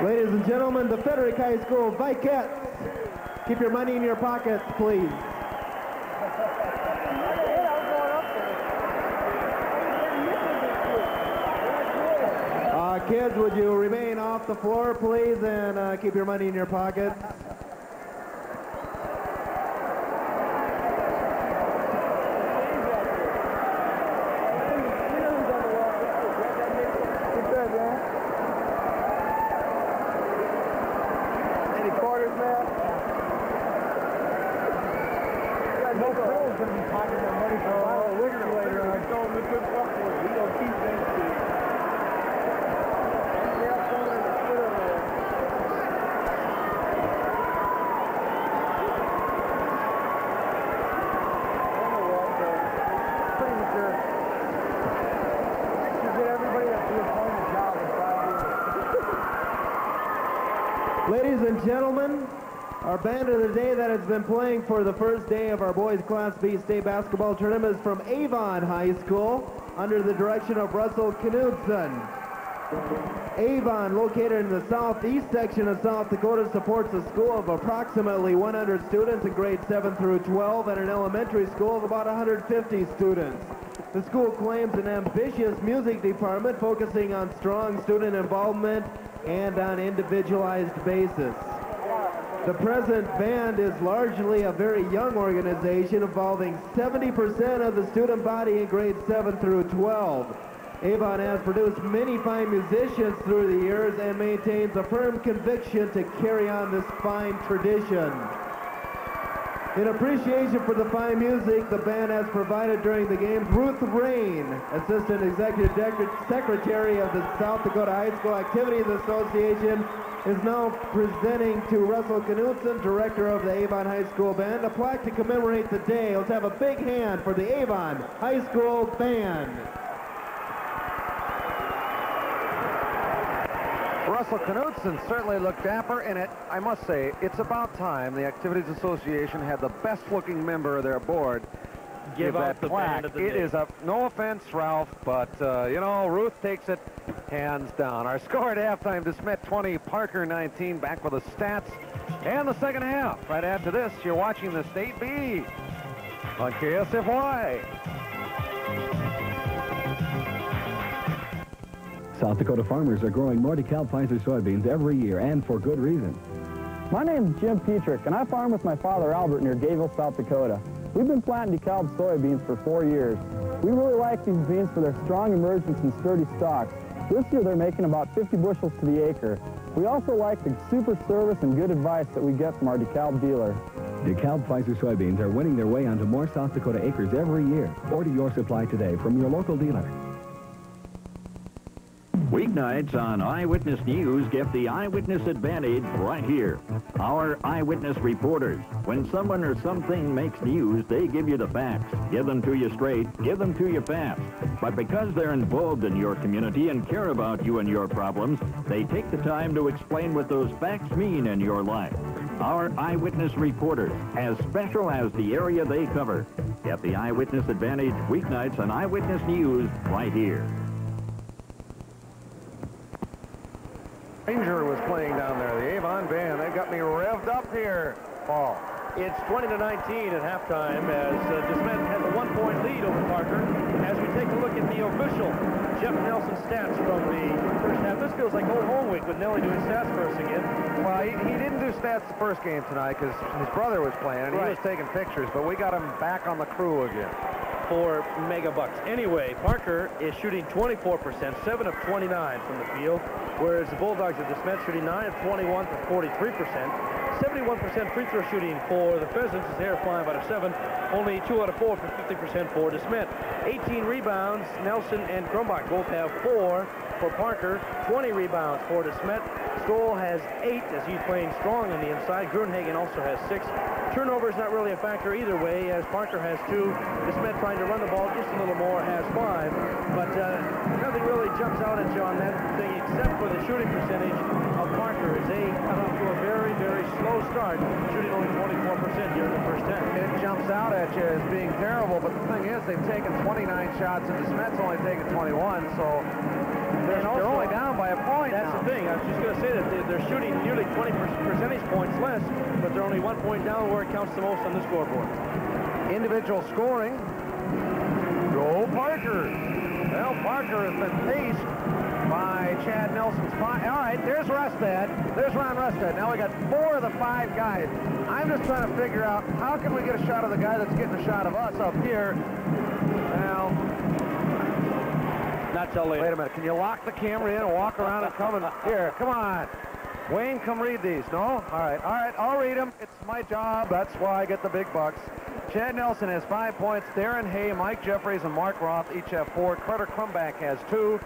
Ladies and gentlemen, the Frederick High School Vikettes. Keep your money in your pockets, please. Kids, would you remain off the floor, please, and keep your money in your pockets? Any quarters, man? No girls going to be pocketing their money for a while. Later, I told them to good fuck with it. We don't keep things to you. Ladies and gentlemen, our band of the day that has been playing for the first day of our boys Class B state basketball tournament is from Avon High School under the direction of Russell Knudsen. Avon, located in the southeast section of South Dakota, supports a school of approximately 100 students in grades 7 through 12 and an elementary school of about 150 students. The school claims an ambitious music department focusing on strong student involvement and on individualized basis. The present band is largely a very young organization involving 70% of the student body in grades 7 through 12. Avon has produced many fine musicians through the years and maintains a firm conviction to carry on this fine tradition. In appreciation for the fine music the band has provided during the games, Ruth Rain, Assistant Executive Secretary of the South Dakota High School Activities Association, is now presenting to Russell Knudsen, Director of the Avon High School Band, a plaque to commemorate the day. Let's have a big hand for the Avon High School Band. Russell Knudsen certainly looked dapper, and I must say, it's about time the Activities Association had the best-looking member of their board give that plaque. It is a, no offense, Ralph, but, you know, Ruth takes it hands down. Our score at halftime, DeSmet 20, Parker 19, back with the stats and the second half. Right after this, you're watching the State B on KSFY. South Dakota farmers are growing more DeKalb Pfizer soybeans every year, and for good reason. My name is Jim Petrick, and I farm with my father Albert near Gayville, South Dakota. We've been planting DeKalb soybeans for 4 years. We really like these beans for their strong emergence and sturdy stalks. This year they're making about 50 bushels to the acre. We also like the super service and good advice that we get from our DeKalb dealer. DeKalb Pfizer soybeans are winning their way onto more South Dakota acres every year. Order your supply today from your local dealer. Weeknights on Eyewitness News get the eyewitness advantage right here. Our eyewitness reporters. When someone or something makes news, they give you the facts. Give them to you straight, give them to you fast. But because they're involved in your community and care about you and your problems, they take the time to explain what those facts mean in your life. Our eyewitness reporters, as special as the area they cover. Get the eyewitness advantage weeknights on Eyewitness News right here. Ranger was playing down there. The Avon band, they've got me revved up here, Paul. It's 20-19 at halftime as DeSmet has a 1-point lead over Parker. As we take a look at the official Jeff Nelson stats from the first half. This feels like old home week with Nelly doing stats for us again. Well, he didn't do stats the first game tonight because his brother was playing and he was taking pictures, but we got him back on the crew again. For megabucks. Anyway, Parker is shooting 24%, 7 of 29 from the field, whereas the Bulldogs of DeSmet shooting 9 of 21 for 43%. 71% free throw shooting for the Pheasants as they're 5 out of 7. Only 2 out of 4 for 50% for DeSmet. 18 rebounds. Nelson and Grumbach both have 4 for Parker. 20 rebounds for DeSmet. Stoll has 8 as he's playing strong on the inside. Grunhagen also has 6. Turnover is not really a factor either way, as Parker has 2. DeSmet trying to run the ball just a little more has 5. But nothing really jumps out at you on that thing except for the shooting percentage of Parker as they got off to a very, very slow start, shooting only 24% here in the first 10. It jumps out at you as being terrible, but the thing is they've taken 29 shots and DeSmet's only taken 21, so they're only down by a point. That's the thing. I was just going to say that they're shooting nearly 20 percentage points less, but they're only 1 point down where it counts the most on the scoreboard. Individual scoring. Go Parker. Well, Parker has been paced by Chad Nelson's 5. All right, there's Rustad. There's Ron Rustad. Now we got 4 of the 5 guys. I'm just trying to figure out how can we get a shot of the guy that's getting a shot of us up here. Well, not till later. Wait a minute. Can you lock the camera in and walk around and come and here? Come on. Wayne, come read these. No? All right. I'll read them. It's my job. That's why I get the big bucks. Chad Nelson has 5 points. Darren Hay, Mike Jeffries, and Mark Roth each have 4. Carter Crumbach has 2.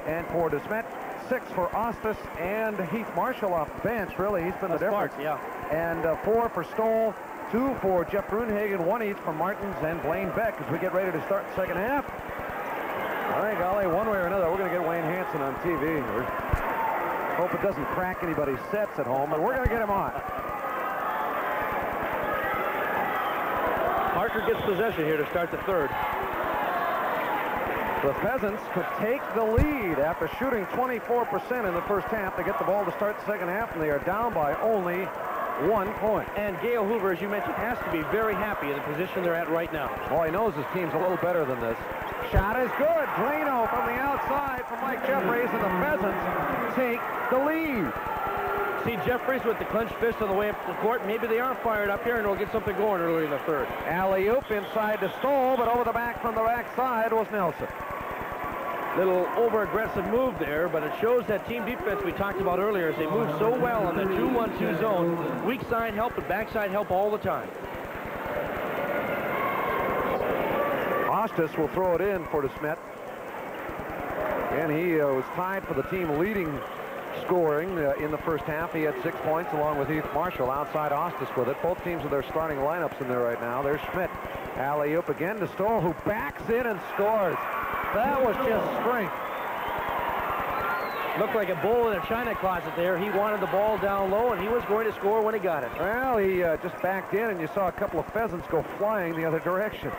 And for DeSmet, 6 for Ostis and Heath Marshall off the bench. Really, he's been the difference. Yeah. And 4 for Stoll, 2 for Jeff Grunhagen, 1 each for Martins and Blaine Beck as we get ready to start the second half. I think, golly, one way or another, we're going to get Wayne Hansen on TV. Hope it doesn't crack anybody's sets at home, but we're going to get him on. Parker gets possession here to start the third. The Pheasants could take the lead after shooting 24% in the first half. They get the ball to start the second half, and they are down by only 1 point. And Gail Hoover, as you mentioned, has to be very happy in the position they're at right now. All he knows his team's a little better than this. Shot is good. Drano from the outside from Mike Jeffries, and the Pheasants take the lead. See Jeffries with the clenched fist on the way up the court. Maybe they are fired up here, and we'll get something going early in the third. Alley-oop inside to Stoll, but over the back from the backside was Nelson. Little over-aggressive move there, but it shows that team defense we talked about earlier as they move so well in the 2-1-2 zone. Weak side help and backside help all the time. Ostis will throw it in for DeSmet. And he was tied for the team leading scoring in the first half. He had 6 points along with Heath Marshall. Outside Ostis with it. Both teams with their starting lineups in there right now. There's Schmidt. Alley-oop again to Stoll, who backs in and scores. That was just strength. Looked like a bull in a china closet there. He wanted the ball down low, and he was going to score when he got it. Well, he just backed in, and you saw a couple of Pheasants go flying the other direction.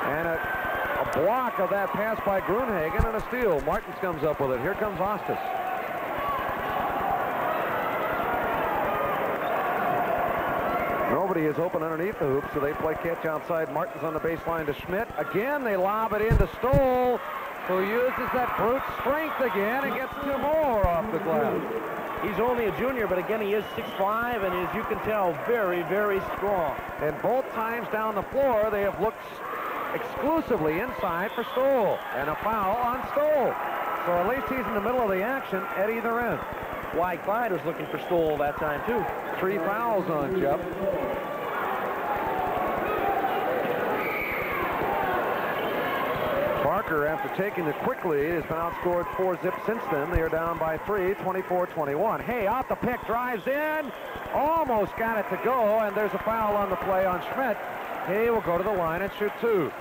And a block of that pass by Grunhagen and a steal. Martins comes up with it. Here comes Ostis. Nobody is open underneath the hoop, so they play catch outside. Martins on the baseline to Schmidt. Again, they lob it into Stoll, who uses that brute strength again and gets 2 more off the glass. He's only a junior, but again, he is 6'5", and as you can tell, very, very strong. And both times down the floor, they have looked exclusively inside for Stoll. And a foul on Stoll. So at least he's in the middle of the action at either end. Why, Clyde was looking for Stoll that time, too. 3 fouls on Jeff. Parker, after taking it quickly, has been outscored 4-zip since then. They are down by 3, 24-21. Hey, off the pick, drives in. Almost got it to go, and there's a foul on the play on Schmidt. Hay will go to the line and shoot 2.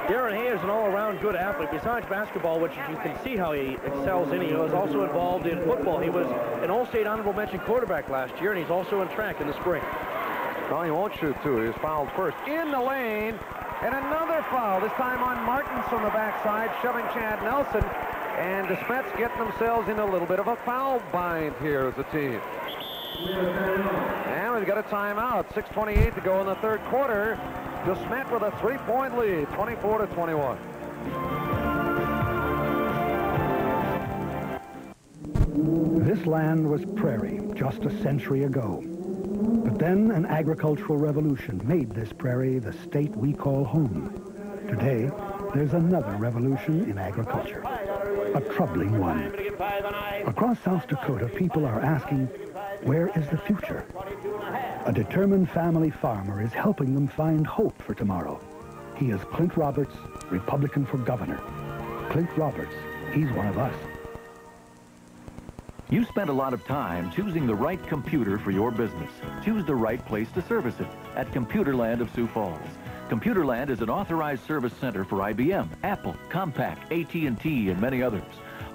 Darren Hay is an all-around good athlete. Besides basketball, which you can see how he excels in, he was also involved in football. He was an All-State honorable mention quarterback last year, and he's also in track in the spring. Well, he won't shoot 2. He was fouled first. In the lane, and another foul, this time on Martins from the backside, shoving Chad Nelson. And DeSmet's getting themselves in a little bit of a foul bind here as a team. And we've got a timeout. 6:28 to go in the third quarter. DeSmet with a 3-point lead, 24-21. This land was prairie just a century ago. But then an agricultural revolution made this prairie the state we call home. Today, there's another revolution in agriculture, a troubling one. Across South Dakota, people are asking, where is the future? A determined family farmer is helping them find hope for tomorrow. He is Clint Roberts, Republican for governor. Clint Roberts, he's one of us. You spent a lot of time choosing the right computer for your business. Choose the right place to service it at Computerland of Sioux Falls. Computerland is an authorized service center for IBM, Apple, Compaq, AT&T, and many others.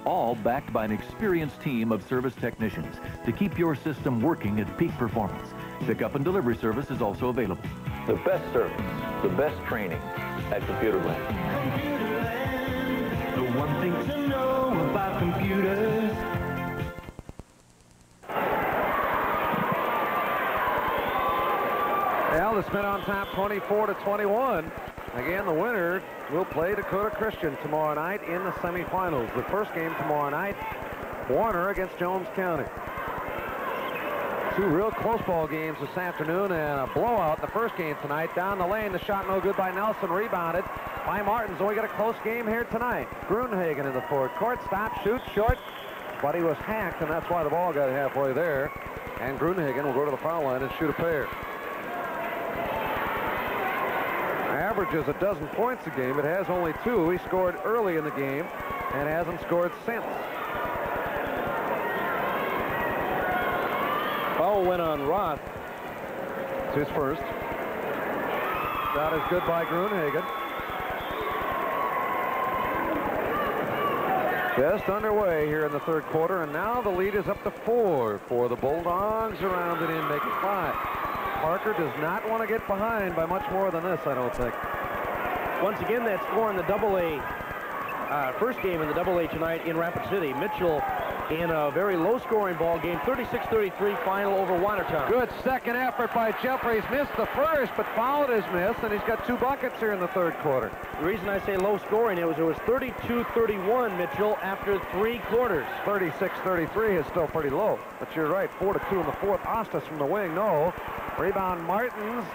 All backed by an experienced team of service technicians to keep your system working at peak performance. Pickup and delivery service is also available. The best service, the best training at Computerland. The one thing to know about computers. Well, DeSmet on top 24-21. Again, the winner will play Dakota Christian tomorrow night in the semifinals. The first game tomorrow night, Warner against Jones County. Two real close ball games this afternoon and a blowout in the first game tonight. Down the lane, the shot no good by Nelson, rebounded by Martins. So we got a close game here tonight. Gruenhagen in the forward court, stop, shoot, short, but he was hacked, and that's why the ball got halfway there. And Gruenhagen will go to the foul line and shoot a pair. Averages a dozen points a game. It has only 2. He scored early in the game and hasn't scored since. Foul went on Roth. It's his first. Shot is good by Gruenhagen. Just underway here in the third quarter, and now the lead is up to 4 for the Bulldogs. Around it in, make it 5. Parker does not want to get behind by much more than this, I don't think. Once again, that score in the AA, first game in the AA tonight in Rapid City. Mitchell in a very low-scoring ball game, 36-33 final over Watertown. Good second effort by Jeffries. Missed the first, but fouled his miss, and he's got 2 buckets here in the third quarter. The reason I say low-scoring, it was 32-31 Mitchell after 3 quarters. 36-33 is still pretty low, but you're right. 4-2 in the fourth. Ostis from the wing, no. Rebound Martins,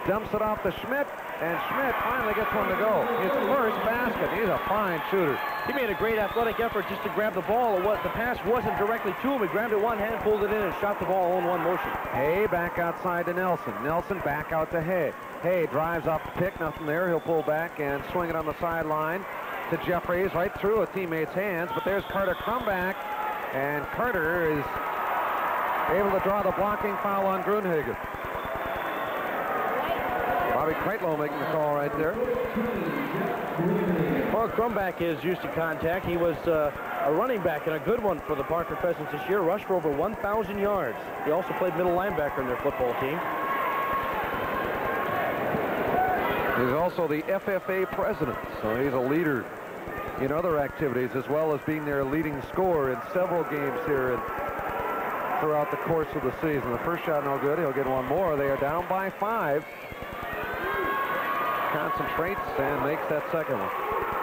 dumps it off to Schmidt, and Schmidt finally gets one to go. His first basket. He's a fine shooter. He made a great athletic effort just to grab the ball. The pass wasn't directly to him. He grabbed it one hand, pulled it in, and shot the ball all in one motion. Hay back outside to Nelson. Nelson back out to Hay. Hay drives off the pick. Nothing there. He'll pull back and swing it on the sideline to Jeffries, right through a teammate's hands. But there's Carter Crumback, and Carter is able to draw the blocking foul on Gruenhagen. Bobby Kreitlow making the call right there. Well, Crumback is used to contact. He was a running back and a good one for the Parker Pheasants this year. Rushed for over 1,000 yards. He also played middle linebacker in their football team. He's also the FFA president, so he's a leader in other activities as well as being their leading scorer in several games here throughout the course of the season. The first shot no good. He'll get one more. They are down by 5. Concentrates and makes that second one.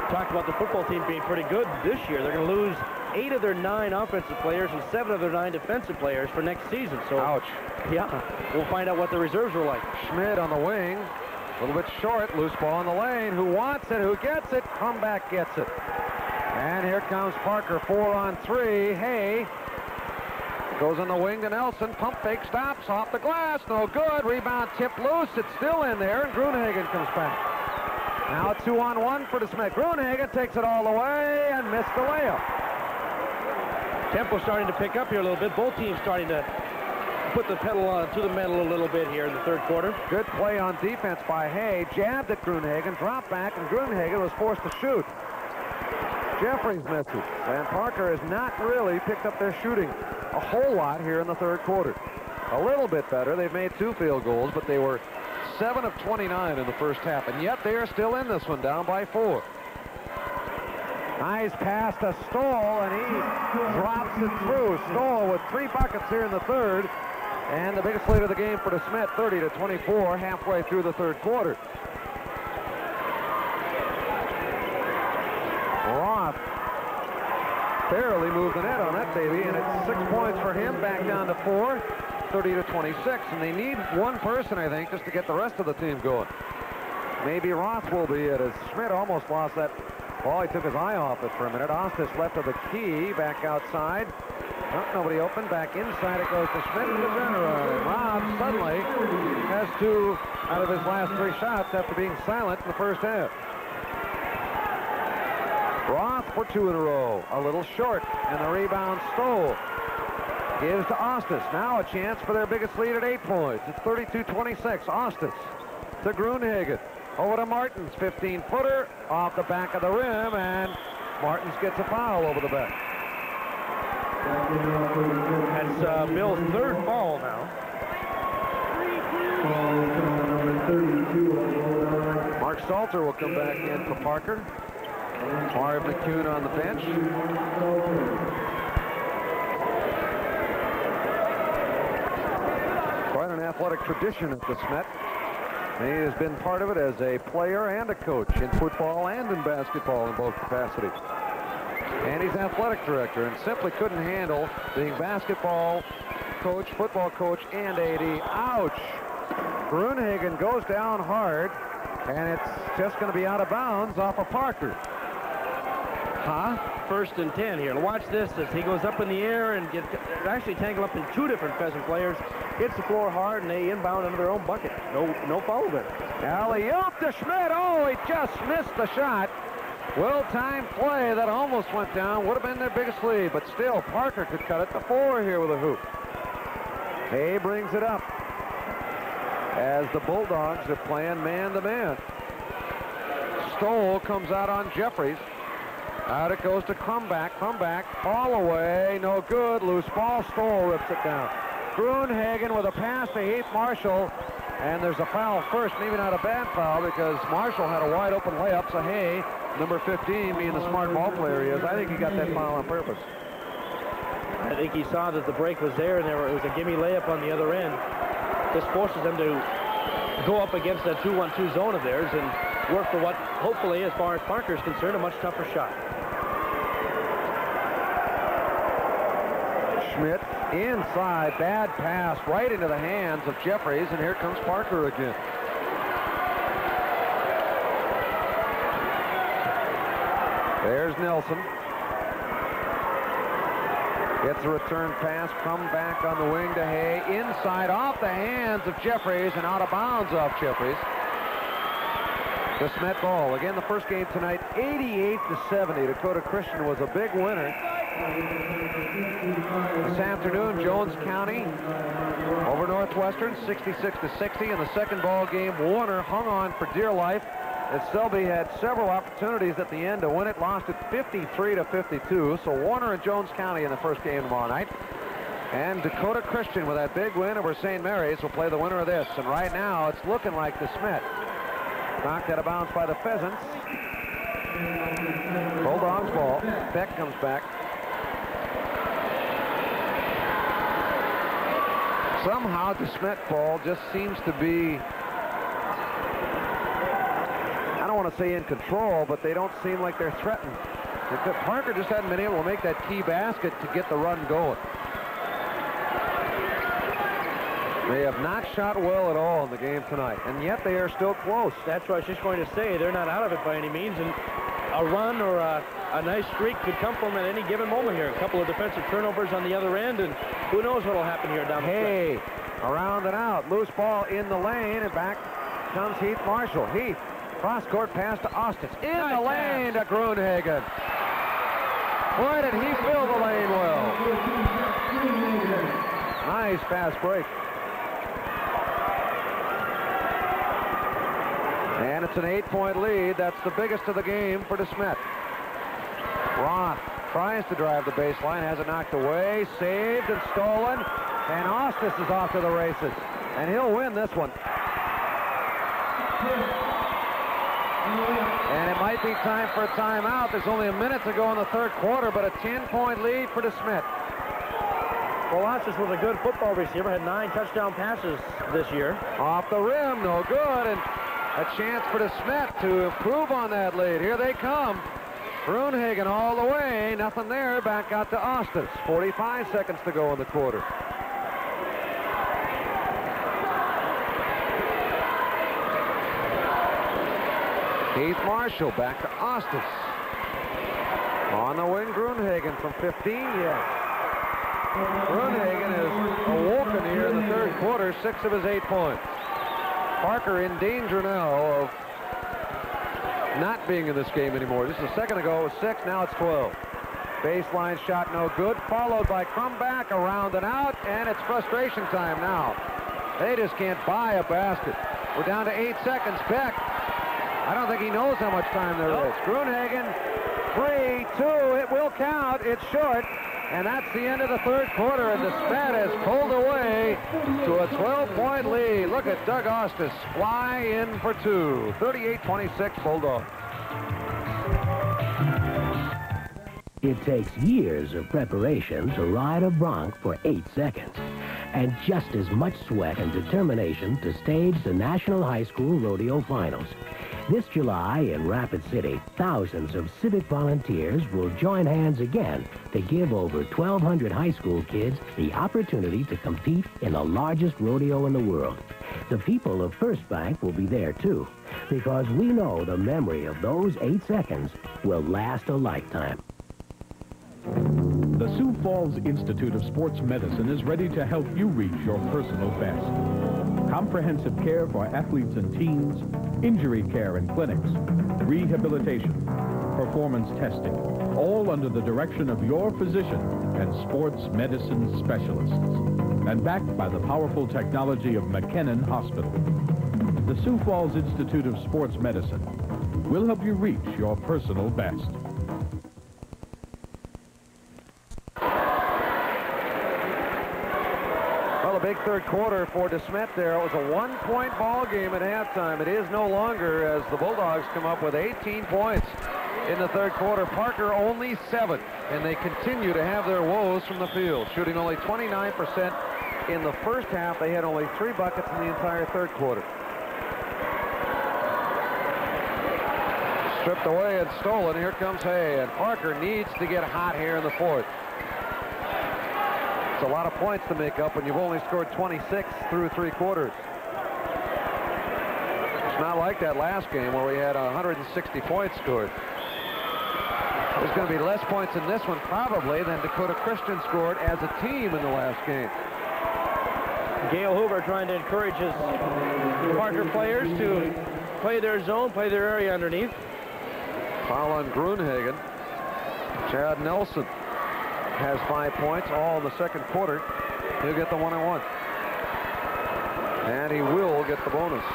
Talked about the football team being pretty good this year. They're going to lose 8 of their 9 offensive players and 7 of their 9 defensive players for next season. So, ouch. Yeah, we'll find out what the reserves were like. Schmidt on the wing, a little bit short, loose ball in the lane. Who wants it? Who gets it? Crumback gets it. And here comes Parker, 4-on-3. Hay goes on the wing to Nelson. Pump fake, stops off the glass. No good. Rebound tipped loose. It's still in there, and Gruenhagen comes back. Now 2-on-1 for DeSmet. Gruenhagen takes it all the way and missed the layup. Tempo starting to pick up here a little bit. Both teams starting to put the pedal on to the metal a little bit here in the third quarter. Good play on defense by Hay. Jabbed at Gruenhagen, dropped back, and Gruenhagen was forced to shoot. Jeffries misses, and Parker has not really picked up their shooting a whole lot here in the third quarter. A little bit better. They've made 2 field goals, but they were 7 of 29 in the first half, and yet they are still in this one, down by 4. Nice pass to Stoll, and he drops it through. Stoll with 3 buckets here in the third, and the biggest lead of the game for DeSmet, 30-24, halfway through the third quarter. Roth barely moved the net on that baby, and it's 6 points for him, back down to 4, 30-26, and they need one person, I think, just to get the rest of the team going. Maybe Roth will be it, as Schmidt almost lost that ball. He took his eye off it for a minute. Ostis left of the key, back outside. Oh, nobody open, back inside it goes to Schmidt and DeGeneres. Roth suddenly has 2 out of his last 3 shots after being silent in the first half. Roth for 2 in a row, a little short, and the rebound Stoll gives to Ostis. Now a chance for their biggest lead at 8 points. It's 32-26. Ostis to Gruenhagen. Over to Martins, 15-footer off the back of the rim, and Martins gets a foul over the back. That's Mill's 3rd foul now. Mark Salter will come back in for Parker. Marv McCune on the bench. Quite an athletic tradition at DeSmet. He has been part of it as a player and a coach in football and in basketball in both capacities. And he's athletic director and simply couldn't handle being basketball coach, football coach, and AD. Ouch! Gruenhagen goes down hard, and it's just going to be out of bounds off of Parker. Huh? 1st and 10 here. Watch this as he goes up in the air and gets actually tangled up in 2 different Pheasant players. Hits the floor hard, and they inbound into their own bucket. No foul there. Alley-oop to DeSmet. Oh, he just missed the shot. Well-timed play that almost went down. Would have been their biggest lead, but still, Parker could cut it to 4 here with a hoop. Hay brings it up as the Bulldogs are playing man-to-man. Stoll comes out on Jeffries. Out it goes to Crumback. Crumback, ball away, no good. Loose ball, Stoll rips it down. Gruenhagen with a pass to Heath Marshall. And there's a foul first, maybe not a bad foul because Marshall had a wide open layup. So Hay, number 15, being the smart ball player he is, I think he got that foul on purpose. I think he saw that the break was there and it was a gimme layup on the other end. This forces them to go up against that 2-1-2 zone of theirs and work for what, hopefully, as far as Parker is concerned, a much tougher shot. Schmidt inside, bad pass right into the hands of Jeffries, and here comes Parker again. There's Nelson. Gets a return pass, come back on the wing to Hay. Inside, off the hands of Jeffries, and out of bounds off Jeffries. DeSmet ball. Again, the first game tonight, 88-70. Dakota Christian was a big winner. This afternoon, Jones County over Northwestern, 66-60. In the second ball game, Warner hung on for dear life as Selby had several opportunities at the end to win it, lost it 53-52. So Warner and Jones County in the first game tomorrow night. And Dakota Christian with that big win over St. Mary's will play the winner of this. And right now, it's looking like DeSmet. Knocked out of bounds by the Pheasants. Bulldogs ball. Beck comes back. Somehow DeSmet ball just seems to be, I don't want to say in control, but they don't seem like they're threatened. Parker just hadn't been able to make that key basket to get the run going. They have not shot well at all in the game tonight, and yet they are still close. That's what I was just going to say. They're not out of it by any means, and a run or a nice streak could come from at any given moment here. A couple of defensive turnovers on the other end, and who knows what will happen here down the stretch. Hey, around and out. Loose ball in the lane, and back comes Heath Marshall. Heath, cross-court pass to Austin. In the lane to Gruenhagen. Boy, did he fill the lane well. Nice fast break. And it's an 8-point lead. That's the biggest of the game for DeSmet. Roth tries to drive the baseline, has it knocked away, saved and stolen, and Ostis is off to the races, and he'll win this one. And it might be time for a timeout. There's only a minute to go in the third quarter, but a 10-point lead for DeSmet. Well, Ostis was a good football receiver, had 9 touchdown passes this year. Off the rim, no good, and a chance for DeSmet to improve on that lead. Here they come. Gruenhagen all the way. Nothing there. Back out to Austin. 45 seconds to go in the quarter. Heath Marshall back to Austin. On the wing, Gruenhagen from 15. Yes. Gruenhagen is awoken here in the third quarter. 6 of his 8 points. Parker in danger now of not being in this game anymore. Just a second ago it was 6, now it's 12. Baseline shot no good, followed by Crumback around and out, and it's frustration time now. They just can't buy a basket. We're down to 8 seconds. Beck, I don't think he knows how much time there is. Gruenhagen, 3, 2, it will count, it's short. And that's the end of the third quarter, and DeSmet has pulled away to a 12-point lead. Look at Doug Ostis fly in for 2. 38-26 Bulldogs. It takes years of preparation to ride a bronc for 8 seconds. and just as much sweat and determination to stage the National High School Rodeo Finals. This July in Rapid City, thousands of civic volunteers will join hands again to give over 1,200 high school kids the opportunity to compete in the largest rodeo in the world. The people of First Bank will be there too, because we know the memory of those 8 seconds will last a lifetime. The Sioux Falls Institute of Sports Medicine is ready to help you reach your personal best. Comprehensive care for athletes and teens, injury care and clinics, rehabilitation, performance testing, all under the direction of your physician and sports medicine specialists, and backed by the powerful technology of McKinnon Hospital. The Sioux Falls Institute of Sports Medicine will help you reach your personal best. Well, a big third quarter for DeSmet there. It was a one-point ball game at halftime. It is no longer, as the Bulldogs come up with 18 points in the third quarter. Parker only 7, and they continue to have their woes from the field, shooting only 29% in the first half. They had only 3 buckets in the entire third quarter. Stripped away and stolen. Here comes Hay, and Parker needs to get hot here in the fourth. It's a lot of points to make up when you've only scored 26 through 3 quarters. It's not like that last game where we had 160 points scored. There's going to be less points in this one probably than Dakota Christian scored as a team in the last game. Gail Hoover trying to encourage his Parker players to play their zone, play their area underneath. Foul on Gruenhagen. Chad Nelson has 5 points, all in the second quarter. He'll get the 1-on-1. And he will get the bonus.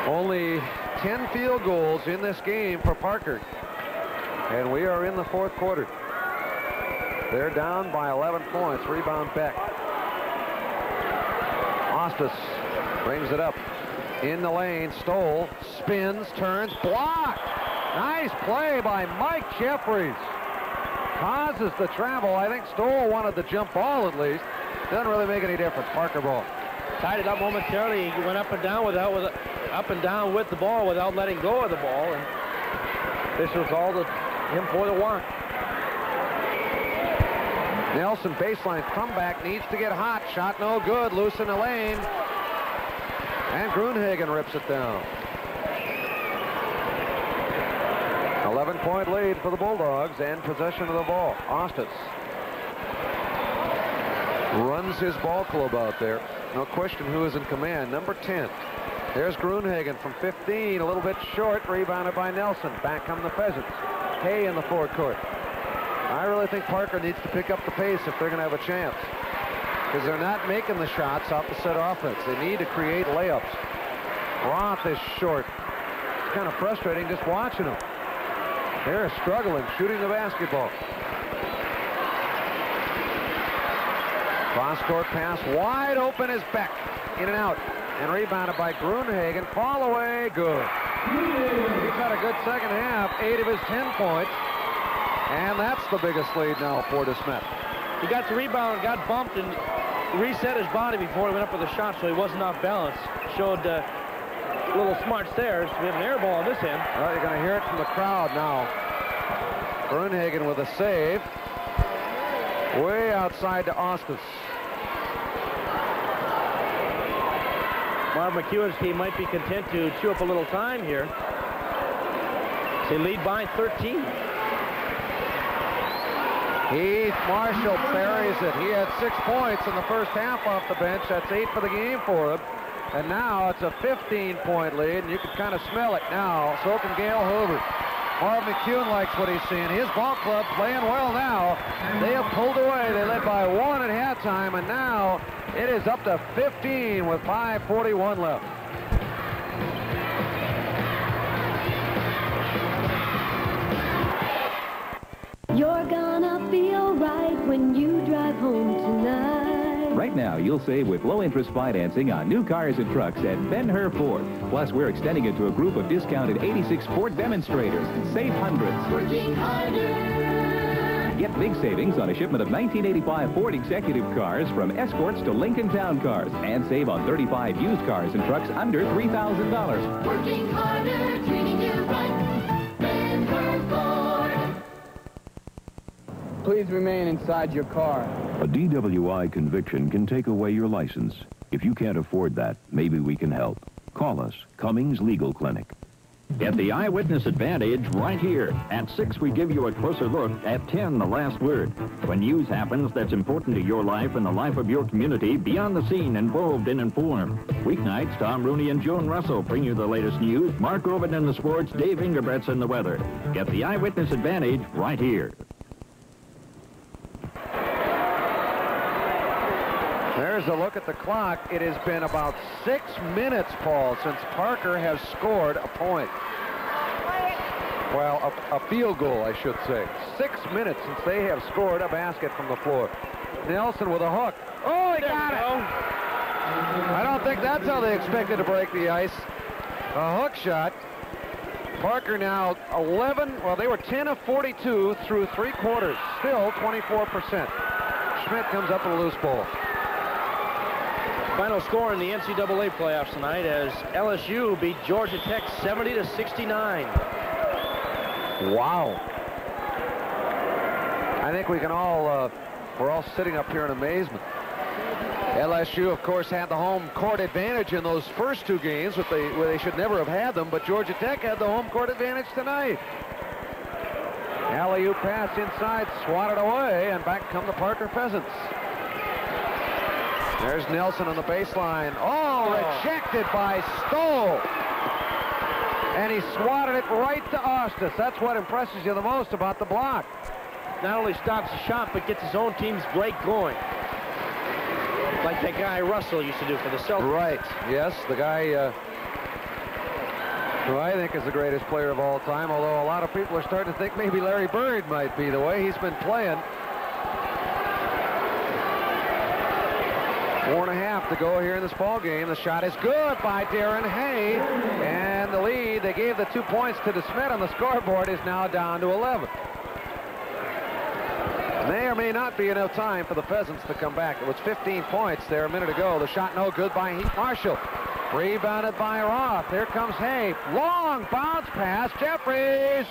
Only 10 field goals in this game for Parker. And we are in the fourth quarter. They're down by 11 points. Rebound Beck. Ostis brings it up. In the lane, Stoll spins, turns, blocked. Nice play by Mike Jeffries. Causes the travel. I think Stoll wanted the jump ball at least. Doesn't really make any difference. Parker ball. Tied it up momentarily. He went up and down with the ball without letting go of the ball, and officials called him for the walk. Nelson baseline comeback, needs to get hot. Shot no good. Loose in the lane. And Gruenhagen rips it down. 11-point lead for the Bulldogs and possession of the ball. Ostis runs his ball club out there. No question who is in command. Number 10. There's Gruenhagen from 15, a little bit short, rebounded by Nelson. Back come the Pheasants. Hay in the forecourt. I really think Parker needs to pick up the pace if they're going to have a chance, because they're not making the shots off the set offense. They need to create layups. Roth is short. It's kind of frustrating just watching them. They're struggling shooting the basketball. Cross-court pass wide open is Beck. In and out. And rebounded by Gruenhagen. Fall away. Good. He's had a good second half. 8 of his 10 points. And that's the biggest lead now for DeSmet. He got the rebound, got bumped, and reset his body before he went up with a shot, so he wasn't off balance. Showed a little smarts there. So we have an air ball on this end. Well, you're going to hear it from the crowd now. Gruenhagen with a save. Way outside to Ostis. Marv McEwen's team might be content to chew up a little time here. They lead by 13. Heath Marshall buries it. He had 6 points in the first half off the bench. That's 8 for the game for him. And now it's a 15-point lead, and you can kind of smell it now. So can Gail Hoover. Marv McEwen likes what he's seeing. His ball club playing well now. They have pulled away. They led by 1 at halftime, and now it is up to 15 with 5:41 left. You're gonna feel right when you drive home tonight. Right now, you'll save with low-interest financing on new cars and trucks at Ben-Hur Ford. Plus, we're extending it to a group of discounted 86 Ford demonstrators. Save hundreds. Working harder. Get big savings on a shipment of 1985 Ford Executive cars from Escorts to Lincoln Town Cars. And save on 35 used cars and trucks under $3,000. Working harder, treating you right. Benford Ford. Please remain inside your car. A DWI conviction can take away your license. If you can't afford that, maybe we can help. Call us, Cummings Legal Clinic. Get the eyewitness advantage right here. At 6, we give you a closer look. At 10, the last word. When news happens that's important to your life and the life of your community, be on the scene, involved, and informed. Weeknights, Tom Rooney and Joan Russell bring you the latest news. Mark Robin in the sports, Dave Ingebrigtsen in the weather. Get the eyewitness advantage right here. There's a look at the clock. It has been about 6 minutes, Paul, since Parker has scored a point. Well, a field goal, I should say. 6 minutes since they have scored a basket from the floor. Nelson with a hook. Oh, he got it! I don't think that's how they expected to break the ice. A hook shot. Parker now 11, well, they were 10 of 42 through 3 quarters. Still 24%. Schmidt comes up with a loose ball. Final score in the NCAA playoffs tonight as LSU beat Georgia Tech 70-69. Wow. I think we can all, we're all sitting up here in amazement. LSU, of course, had the home court advantage in those first 2 games, where they should never have had them, but Georgia Tech had the home court advantage tonight. Alley-oop pass inside, swatted away, and back come the Parker Pheasants. There's Nelson on the baseline. Oh, rejected by Stoll. And he swatted it right to Ostis. That's what impresses you the most about the block. Not only stops the shot, but gets his own team's break going. Like that guy Russell used to do for the Celtics. Right, yes, the guy who I think is the greatest player of all time, although a lot of people are starting to think maybe Larry Bird might be the way he's been playing. 4.5 to go here in this ball game. The shot is good by Darren Hay, and the lead, they gave the 2 points to DeSmet on the scoreboard, is now down to 11. May or may not be enough time for the Pheasants to come back. It was 15 points there a minute ago. The shot no good by Heath Marshall. Rebounded by Roth. Here comes Hay. Long bounce pass. Jeffries.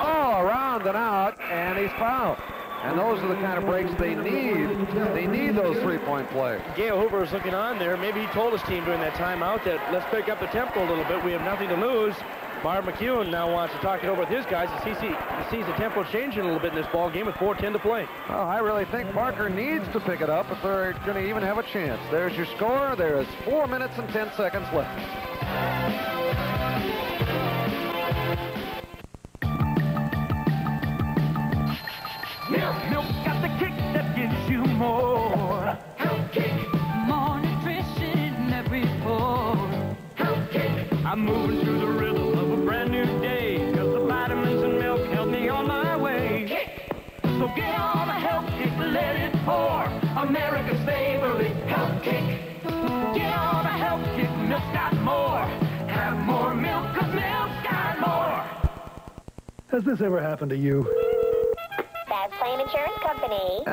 Oh, around and out, and he's fouled. And those are the kind of breaks they need. They need those three-point plays. Gail Hoover is looking on there. Maybe he told his team during that timeout that let's pick up the tempo a little bit. We have nothing to lose. Marv McEwen now wants to talk it over with his guys as he sees the tempo changing a little bit in this ball game with 4:10 to play. Oh, I really think Parker needs to pick it up if they're going to even have a chance. There's your score. There is 4 minutes and 10 seconds left. Milk got the kick that gives you more. Health kick. More nutrition in every pour. Health kick. I'm moving through the rhythm of a brand new day, 'cause the vitamins and milk help me on my way. Kick. So get on a health kick, let it pour. America's favorite health kick. Get on a health kick, milk's got more. Have more milk, 'cause milk's got more. Has this ever happened to you? Fast Claim Insurance Company.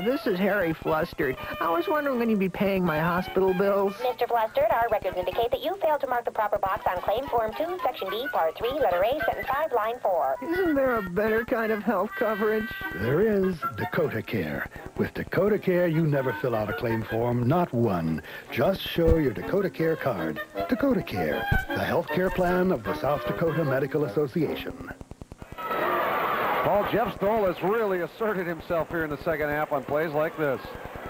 This is Harry Flustered. I was wondering when you'd be paying my hospital bills. Mr. Flustered, our records indicate that you failed to mark the proper box on Claim Form 2, Section B, Part 3, Letter A, Sentence 5, Line 4. Isn't there a better kind of health coverage? There is Dakota Care. With Dakota Care, you never fill out a claim form, not one. Just show your Dakota Care card. Dakota Care, the health care plan of the South Dakota Medical Association. Paul, Jeff Stoll has really asserted himself here in the second half on plays like this.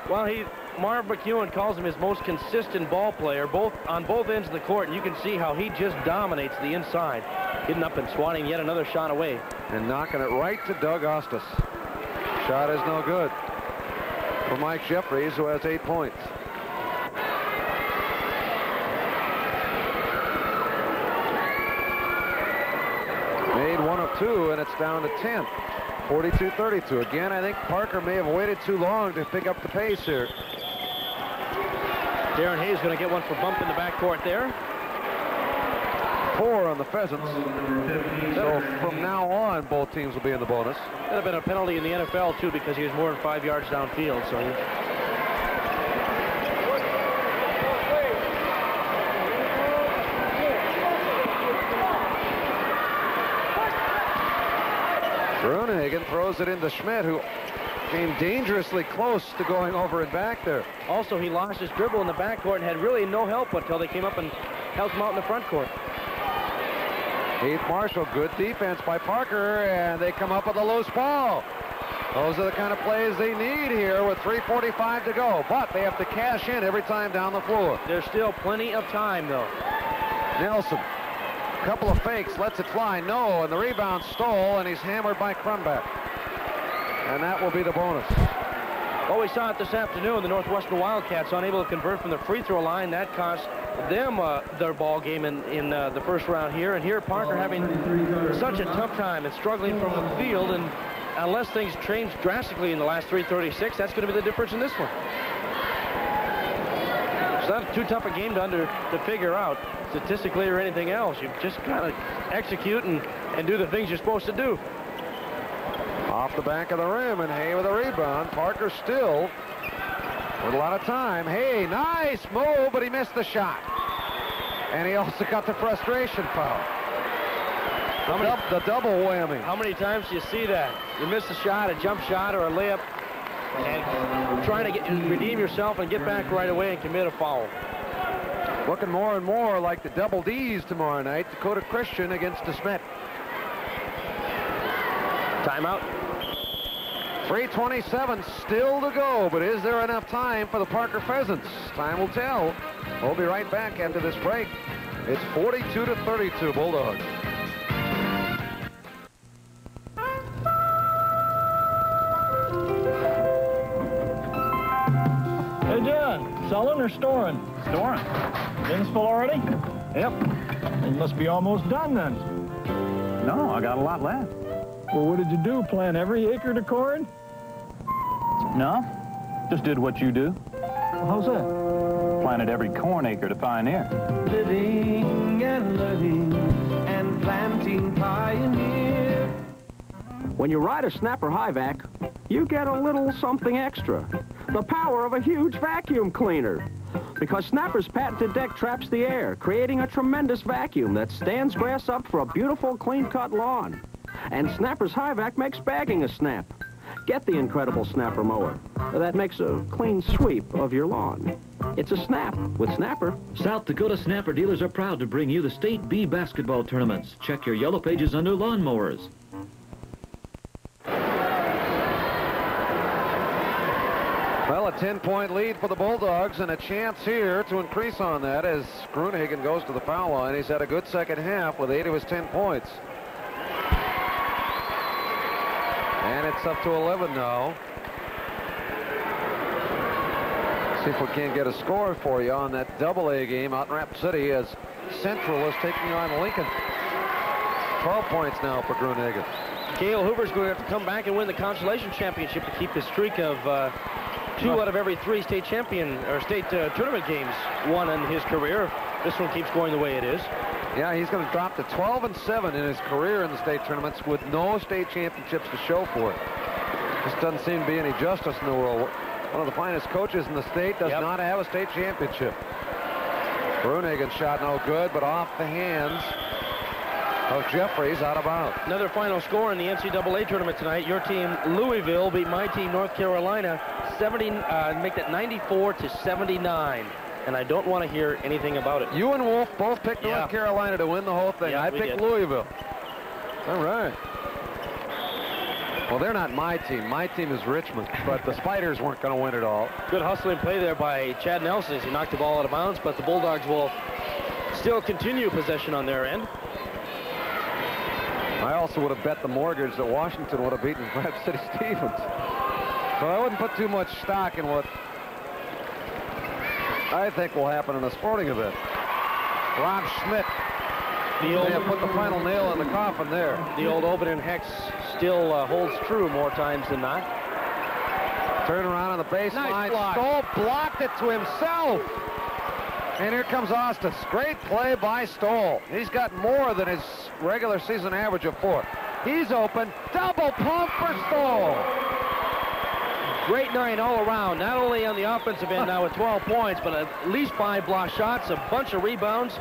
Well, Marv McEwen calls him his most consistent ball player, on both ends of the court, and you can see how he just dominates the inside, getting up and swatting yet another shot away. And knocking it right to Doug Ostis. Shot is no good for Mike Jeffries, who has 8 points. Made 1 of 2, and it's down to 10. 42-32. Again, I think Parker may have waited too long to pick up the pace here. Darren Hayes going to get one for bump in the backcourt there. 4 on the Pheasants. So from now on, both teams will be in the bonus. That'd have been a penalty in the NFL, too, because he was more than 5 yards downfield. So Gruenhagen throws it into Schmidt, who came dangerously close to going over and back there. also, he lost his dribble in the backcourt and had really no help until they came up and helped him out in the front court. Heath Marshall, good defense by Parker, and they come up with a loose ball. Those are the kind of plays they need here with 3:45 to go, but they have to cash in every time down the floor. There's still plenty of time, though. Nelson, couple of fakes, lets it fly, no, and the rebound stole, and he's hammered by Crumback. And that will be the bonus. Well, we saw it this afternoon. The Northwestern Wildcats unable to convert from the free throw line. That cost them their ball game in the first round here. And here Parker having such a tough time and struggling from the field. And unless things change drastically in the last 3:36, that's going to be the difference in this one. It's not too tough a game to figure out statistically or anything else. You've just got to execute and do the things you're supposed to do. Off the back of the rim, and Hay with a rebound. Parker still with a lot of time. Hay, nice move, but he missed the shot. And he also got the frustration foul. The double whammy. How many times do you see that? You miss a shot, a jump shot, or a layup, and trying to redeem yourself and get back right away and commit a foul. Looking more and more like the double D's tomorrow night. Dakota Christian against DeSmet. Timeout. 3:27 still to go, but is there enough time for the Parker Pheasants? Time will tell. We'll be right back after this break. It's 42-32 Bulldogs. Hey, John, selling or storing? Storing. Bins full already? Yep. It must be almost done then. No, I got a lot left. Well, what did you do? Plant every acre to corn? No, just did what you do. Well, how's that? Planted every corn acre to Pioneer. Living and learning and planting Pioneer. When you ride a Snapper High Vac, you get a little something extra. The power of a huge vacuum cleaner. Because Snapper's patented deck traps the air, creating a tremendous vacuum that stands grass up for a beautiful, clean-cut lawn. And Snapper's High Vac makes bagging a snap. Get the incredible Snapper mower that makes a clean sweep of your lawn. It's a snap with Snapper. South Dakota Snapper dealers are proud to bring you the State B basketball tournaments. Check your yellow pages under lawnmowers. Well, a 10-point lead for the Bulldogs, and a chance here to increase on that as Gruenhagen goes to the foul line. He's had a good second half with 8 of his 10 points. And it's up to 11 now. See if we can't get a score for you on that AA game out in Rapid City as Central is taking on Lincoln. 12 points now for Gruenhagen. Gail Hoover's going to have to come back and win the consolation championship to keep his streak of 2 out of every 3 state champion or state tournament games won in his career. This one keeps going the way it is. Yeah, he's going to drop to 12-7 in his career in the state tournaments with no state championships to show for it. Just doesn't seem to be any justice in the world. One of the finest coaches in the state does not have a state championship. Gruenhagen's shot no good, but off the hands of Jeffries, out of bounds. Another final score in the NCAA tournament tonight. Your team, Louisville, beat my team, North Carolina, make that 94-79. And I don't want to hear anything about it. You and Wolf both picked North Carolina to win the whole thing. Yeah, I picked Louisville. All right. Well, they're not my team. My team is Richmond, but the Spiders weren't going to win it all. Good hustling play there by Chad Nelson as he knocked the ball out of bounds, but the Bulldogs will still continue possession on their end. I also would have bet the mortgage that Washington would have beaten Rapid City Stevens. So I wouldn't put too much stock in what I think will happen in a sporting event. Rob Schmidt. They have put the final nail in the coffin there. The old Obed Hex still holds true more times than not. Turn around on the baseline. Nice block. Stoll blocked it to himself. And here comes Austin. Great play by Stoll. He's got more than his regular season average of 4. He's open. Double pump for Stoll. Great night all around, not only on the offensive end now with 12 points, but at least 5 block shots, a bunch of rebounds.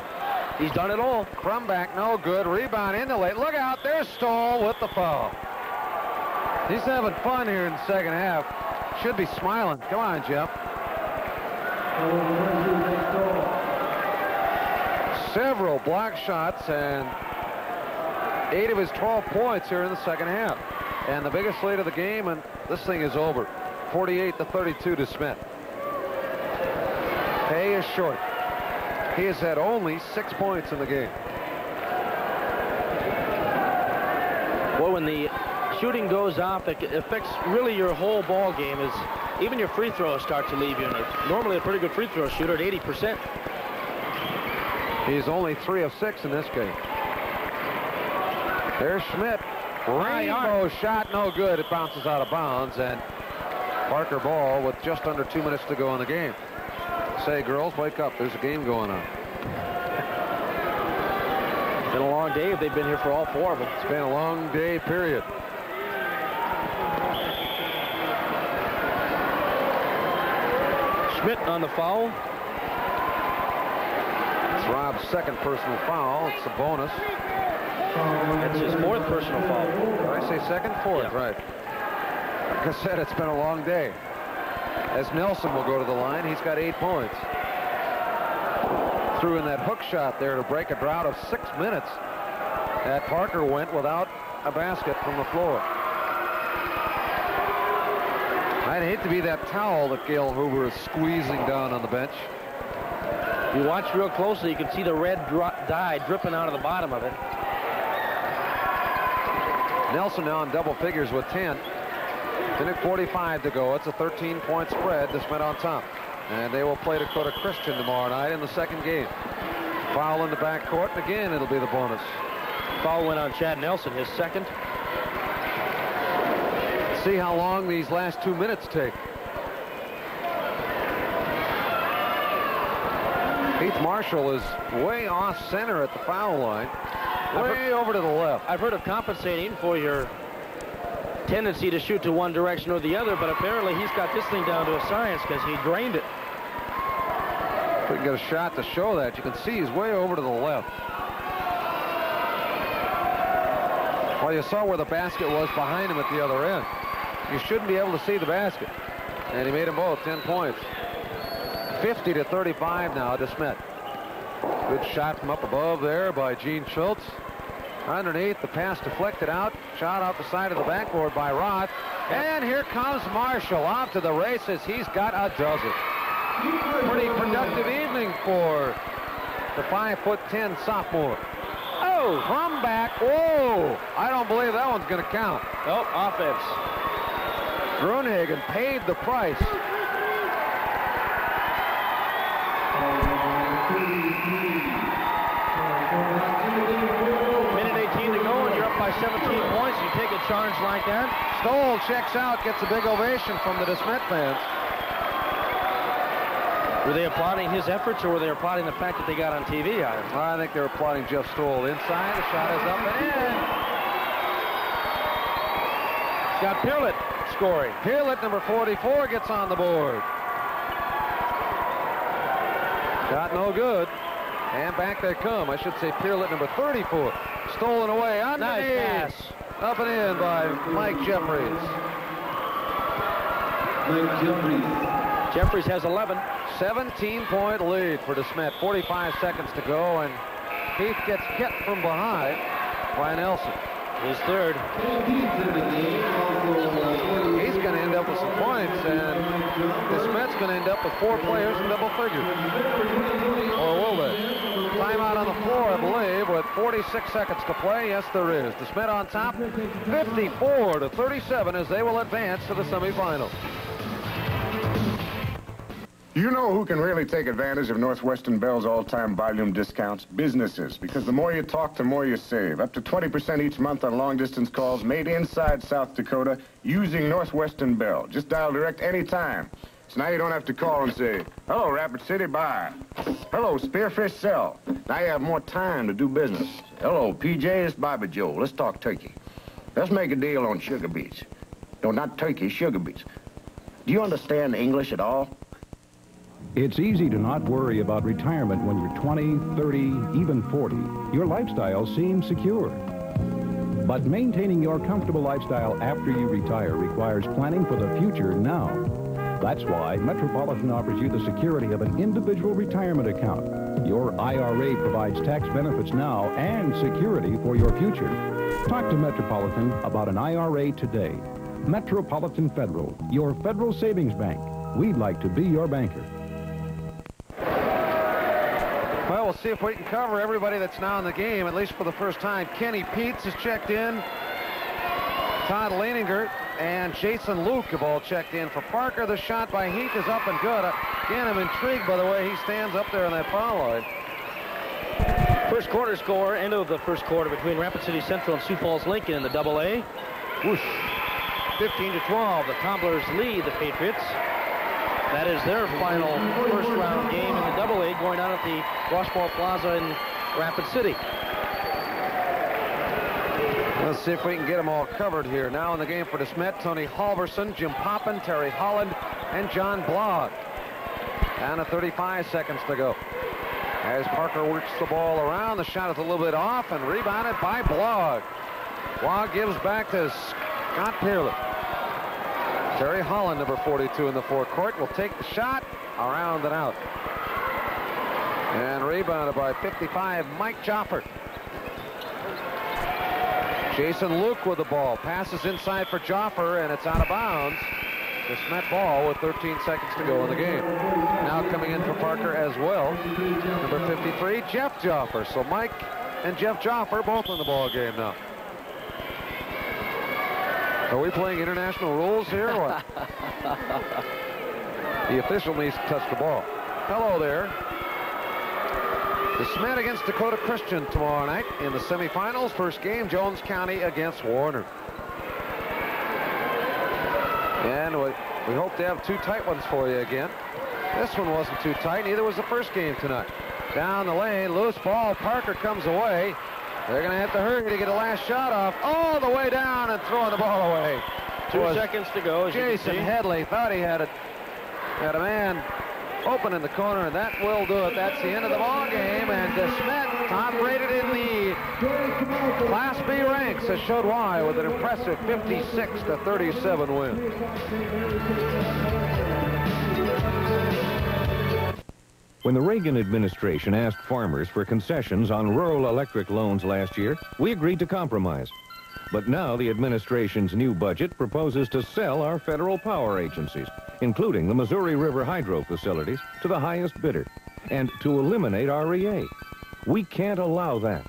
He's done it all. Crumback, no good. Rebound in the late. Look out, there's Stoll with the foul. He's having fun here in the second half. Should be smiling. Come on, Jeff. Several block shots and 8 of his 12 points here in the second half. And the biggest lead of the game, and this thing is over. 48-32 DeSmet. Hay is short. He has had only 6 points in the game. Well, when the shooting goes off, it affects really your whole ball game. As even your free throws start to leave you. And normally a pretty good free throw shooter at 80%. He's only 3 of 6 in this game. There's Schmidt. Rainbow shot, no good. It bounces out of bounds, and Parker Ball with just under 2 minutes to go in the game. Say, girls, wake up. There's a game going on. It's been a long day if they've been here for all 4 of them. It's been a long day, period. Schmidt on the foul. It's Rob's second personal foul. It's a bonus. It's his 4th personal foul. Did I say second? 4th, yeah. Right. Like I said, it's been a long day. As Nelson will go to the line, he's got 8 points. Threw in that hook shot there to break a drought of 6 minutes. That Parker went without a basket from the floor. I'd hate to be that towel that Gail Hoover is squeezing down on the bench. You watch real closely, you can see the red dye dripping out of the bottom of it. Nelson now in double figures with 10. 10:45 to go. It's a 13-point spread. DeSmet on top. And they will play Dakota Christian tomorrow night in the second game. Foul in the backcourt, and again, it'll be the bonus. Foul went on Chad Nelson, his second. See how long these last 2 minutes take. Keith Marshall is way off center at the foul line. Way over to the left. I've heard of compensating for your tendency to shoot to one direction or the other, but apparently he's got this thing down to a science because he drained it. If we can get a shot to show that, you can see he's way over to the left. Well, you saw where the basket was behind him at the other end. You shouldn't be able to see the basket. And he made them both 10 points. 50-35 now, DeSmet. Good shot from up above there by Gene Schultz. Underneath, the pass deflected out. Shot off the side of the backboard by Roth. And here comes Marshall off to the races. He's got a dozen. Pretty productive evening for the 5'10" sophomore. Oh, from back. Whoa. I don't believe that one's going to count. Nope, offense. Grunhagen paid the price. Minute 18 to go, and you're up by 17 points. You take a charge like that. Stoll checks out, gets a big ovation from the DeSmet fans. Were they applauding his efforts, or were they applauding the fact that they got on TV? I think they were applauding Jeff Stoll. Inside, the shot is up and in. Scott Pearlett scoring. Pearlett, number 44, gets on the board. Shot no good. And back they come. I should say Pearlett, number 34. Stolen away. Underneath. Nice pass. Up and in by Mike Jeffries. Jeffries has 11. 17-point lead for DeSmet. 45 seconds to go, and Heath gets hit from behind by Nelson. His third. He's going to end up with some points, and DeSmet's going to end up with 4 players in double figures. Or will they? Timeout on the floor, I believe, with 46 seconds to play. Yes, there is. DeSmet on top, 54-37, as they will advance to the semifinals. You know who can really take advantage of Northwestern Bell's all-time volume discounts? Businesses, because the more you talk, the more you save. Up to 20% each month on long-distance calls made inside South Dakota using Northwestern Bell. Just dial direct anytime. So now you don't have to call and say, hello, Rapid City, buy. Hello, Spearfish, sell. Now you have more time to do business. Hello, PJ, it's Bobby Joe. Let's talk turkey. Let's make a deal on sugar beets. No, not turkey, sugar beets. Do you understand English at all? It's easy to not worry about retirement when you're 20, 30, even 40. Your lifestyle seems secure. But maintaining your comfortable lifestyle after you retire requires planning for the future now. That's why Metropolitan offers you the security of an individual retirement account. Your IRA provides tax benefits now and security for your future. Talk to Metropolitan about an IRA today. Metropolitan Federal, your federal savings bank. We'd like to be your banker. Well, we'll see if we can cover everybody that's now in the game, at least for the first time. Kenny Peets has checked in. Todd Leininger and Jason Luke have all checked in for Parker. The shot by Heath is up and good. Again, I'm intrigued by the way he stands up there on that foul line. First quarter score, end of the first quarter between Rapid City Central and Sioux Falls Lincoln in the AA. Whoosh. 15-12. The Tumblers lead the Patriots. That is their final first-round game in the AA going on at the Washball Plaza in Rapid City. Let's see if we can get them all covered here. Now in the game for DeSmet, Tony Halverson, Jim Poppin, Terry Holland, and John Blogg. Down to 35 seconds to go. As Parker works the ball around, the shot is a little bit off and rebounded by Blogg. Blogg gives back to Scott Pearlett. Terry Holland, number 42 in the forecourt, will take the shot around and out. And rebounded by 55, Mike Joffer. Jason Luke with the ball. Passes inside for Joffer, and it's out of bounds. DeSmet ball with 13 seconds to go in the game. Now coming in for Parker as well, number 53, Jeff Joffer. So Mike and Jeff Joffer both in the ball game now. Are we playing international rules here or what? The official needs to touch the ball. Hello there. DeSmet against Dakota Christian tomorrow night in the semifinals. First game, Jones County against Warner. And we hope to have two tight ones for you again. This one wasn't too tight, neither was the first game tonight. Down the lane, loose ball, Parker comes away. They're going to have to hurry to get a last shot off all the way down and throwing the ball away. 2 seconds to go. Jason Headley thought he had a man open in the corner, and that will do it. That's the end of the ball game, and DeSmet, top-rated in the Class B ranks, has showed why with an impressive 56-37 win. When the Reagan administration asked farmers for concessions on rural electric loans last year, we agreed to compromise. But now the administration's new budget proposes to sell our federal power agencies, including the Missouri River Hydro facilities, to the highest bidder, and to eliminate REA. We can't allow that.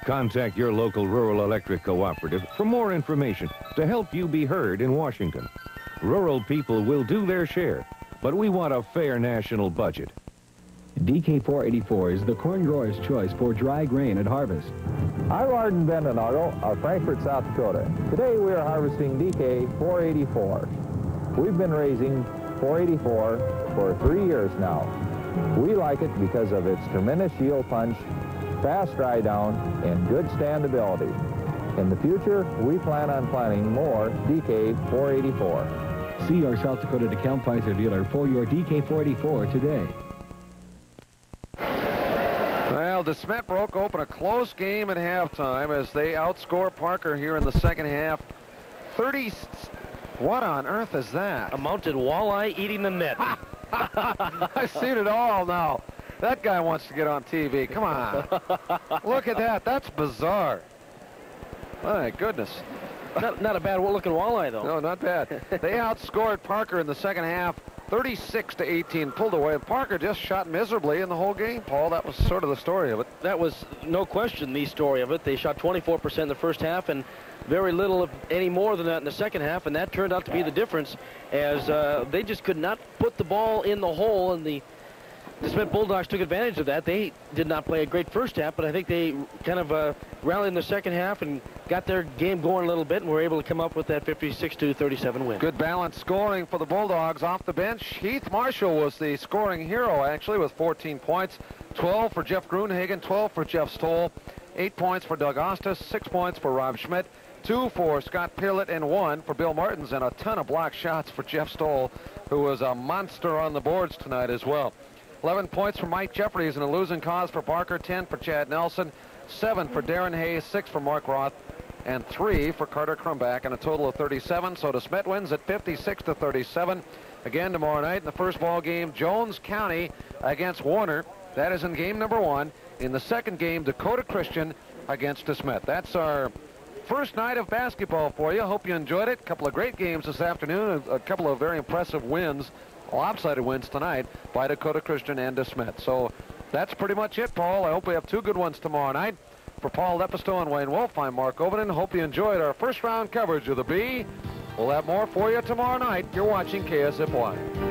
Contact your local rural electric cooperative for more information to help you be heard in Washington. Rural people will do their share, but we want a fair national budget. DK484 is the corn grower's choice for dry grain at harvest. I'm Arden Bendonagel of Frankfort, South Dakota. Today we are harvesting DK484. We've been raising 484 for 3 years now. We like it because of its tremendous yield punch, fast dry down, and good standability. In the future, we plan on planting more DK484. See your South Dakota DeKalb Pfizer dealer for your DK484 today. Well, DeSmet broke open a close game at halftime as they outscore Parker here in the second half. 30. What on earth is that? A mounted walleye eating the net. I've seen it all now. That guy wants to get on TV. Come on. Look at that. That's bizarre. My goodness. Not a bad-looking walleye, though. No, not bad. They outscored Parker in the second half, 36-18, pulled away. Parker just shot miserably in the whole game, Paul. That was sort of the story of it. That was, no question, the story of it. They shot 24% in the first half and very little, of any more than that in the second half, and that turned out to be the difference as they just could not put the ball in the hole, and the DeSmet Bulldogs took advantage of that. They did not play a great first half, but I think they kind of rallied in the second half and got their game going a little bit and were able to come up with that 56-37 win. Good balanced scoring for the Bulldogs off the bench. Heath Marshall was the scoring hero, actually, with 14 points. 12 for Jeff Gruenhagen, 12 for Jeff Stoll, 8 points for Doug Ostis, 6 points for Rob Schmidt, 2 for Scott Pillett, and 1 for Bill Martins, and a ton of block shots for Jeff Stoll, who was a monster on the boards tonight as well. 11 points for Mike Jeffries and a losing cause for Barker, 10 for Chad Nelson, 7 for Darren Hayes, 6 for Mark Roth, and 3 for Carter Crumbach, and a total of 37. So DeSmet wins at 56-37. Again tomorrow night in the first ball game, Jones County against Warner. That is in game number 1. In the second game, Dakota Christian against DeSmet. That's our first night of basketball for you. Hope you enjoyed it. A couple of great games this afternoon. A couple of very impressive wins, lopsided wins tonight by Dakota Christian and DeSmet. So that's pretty much it, Paul. I hope we have 2 good ones tomorrow night. For Paul Lepisto and Wayne Wolf, I'm Mark Overton. Hope you enjoyed our first round coverage of the B. We'll have more for you tomorrow night. You're watching KSFY.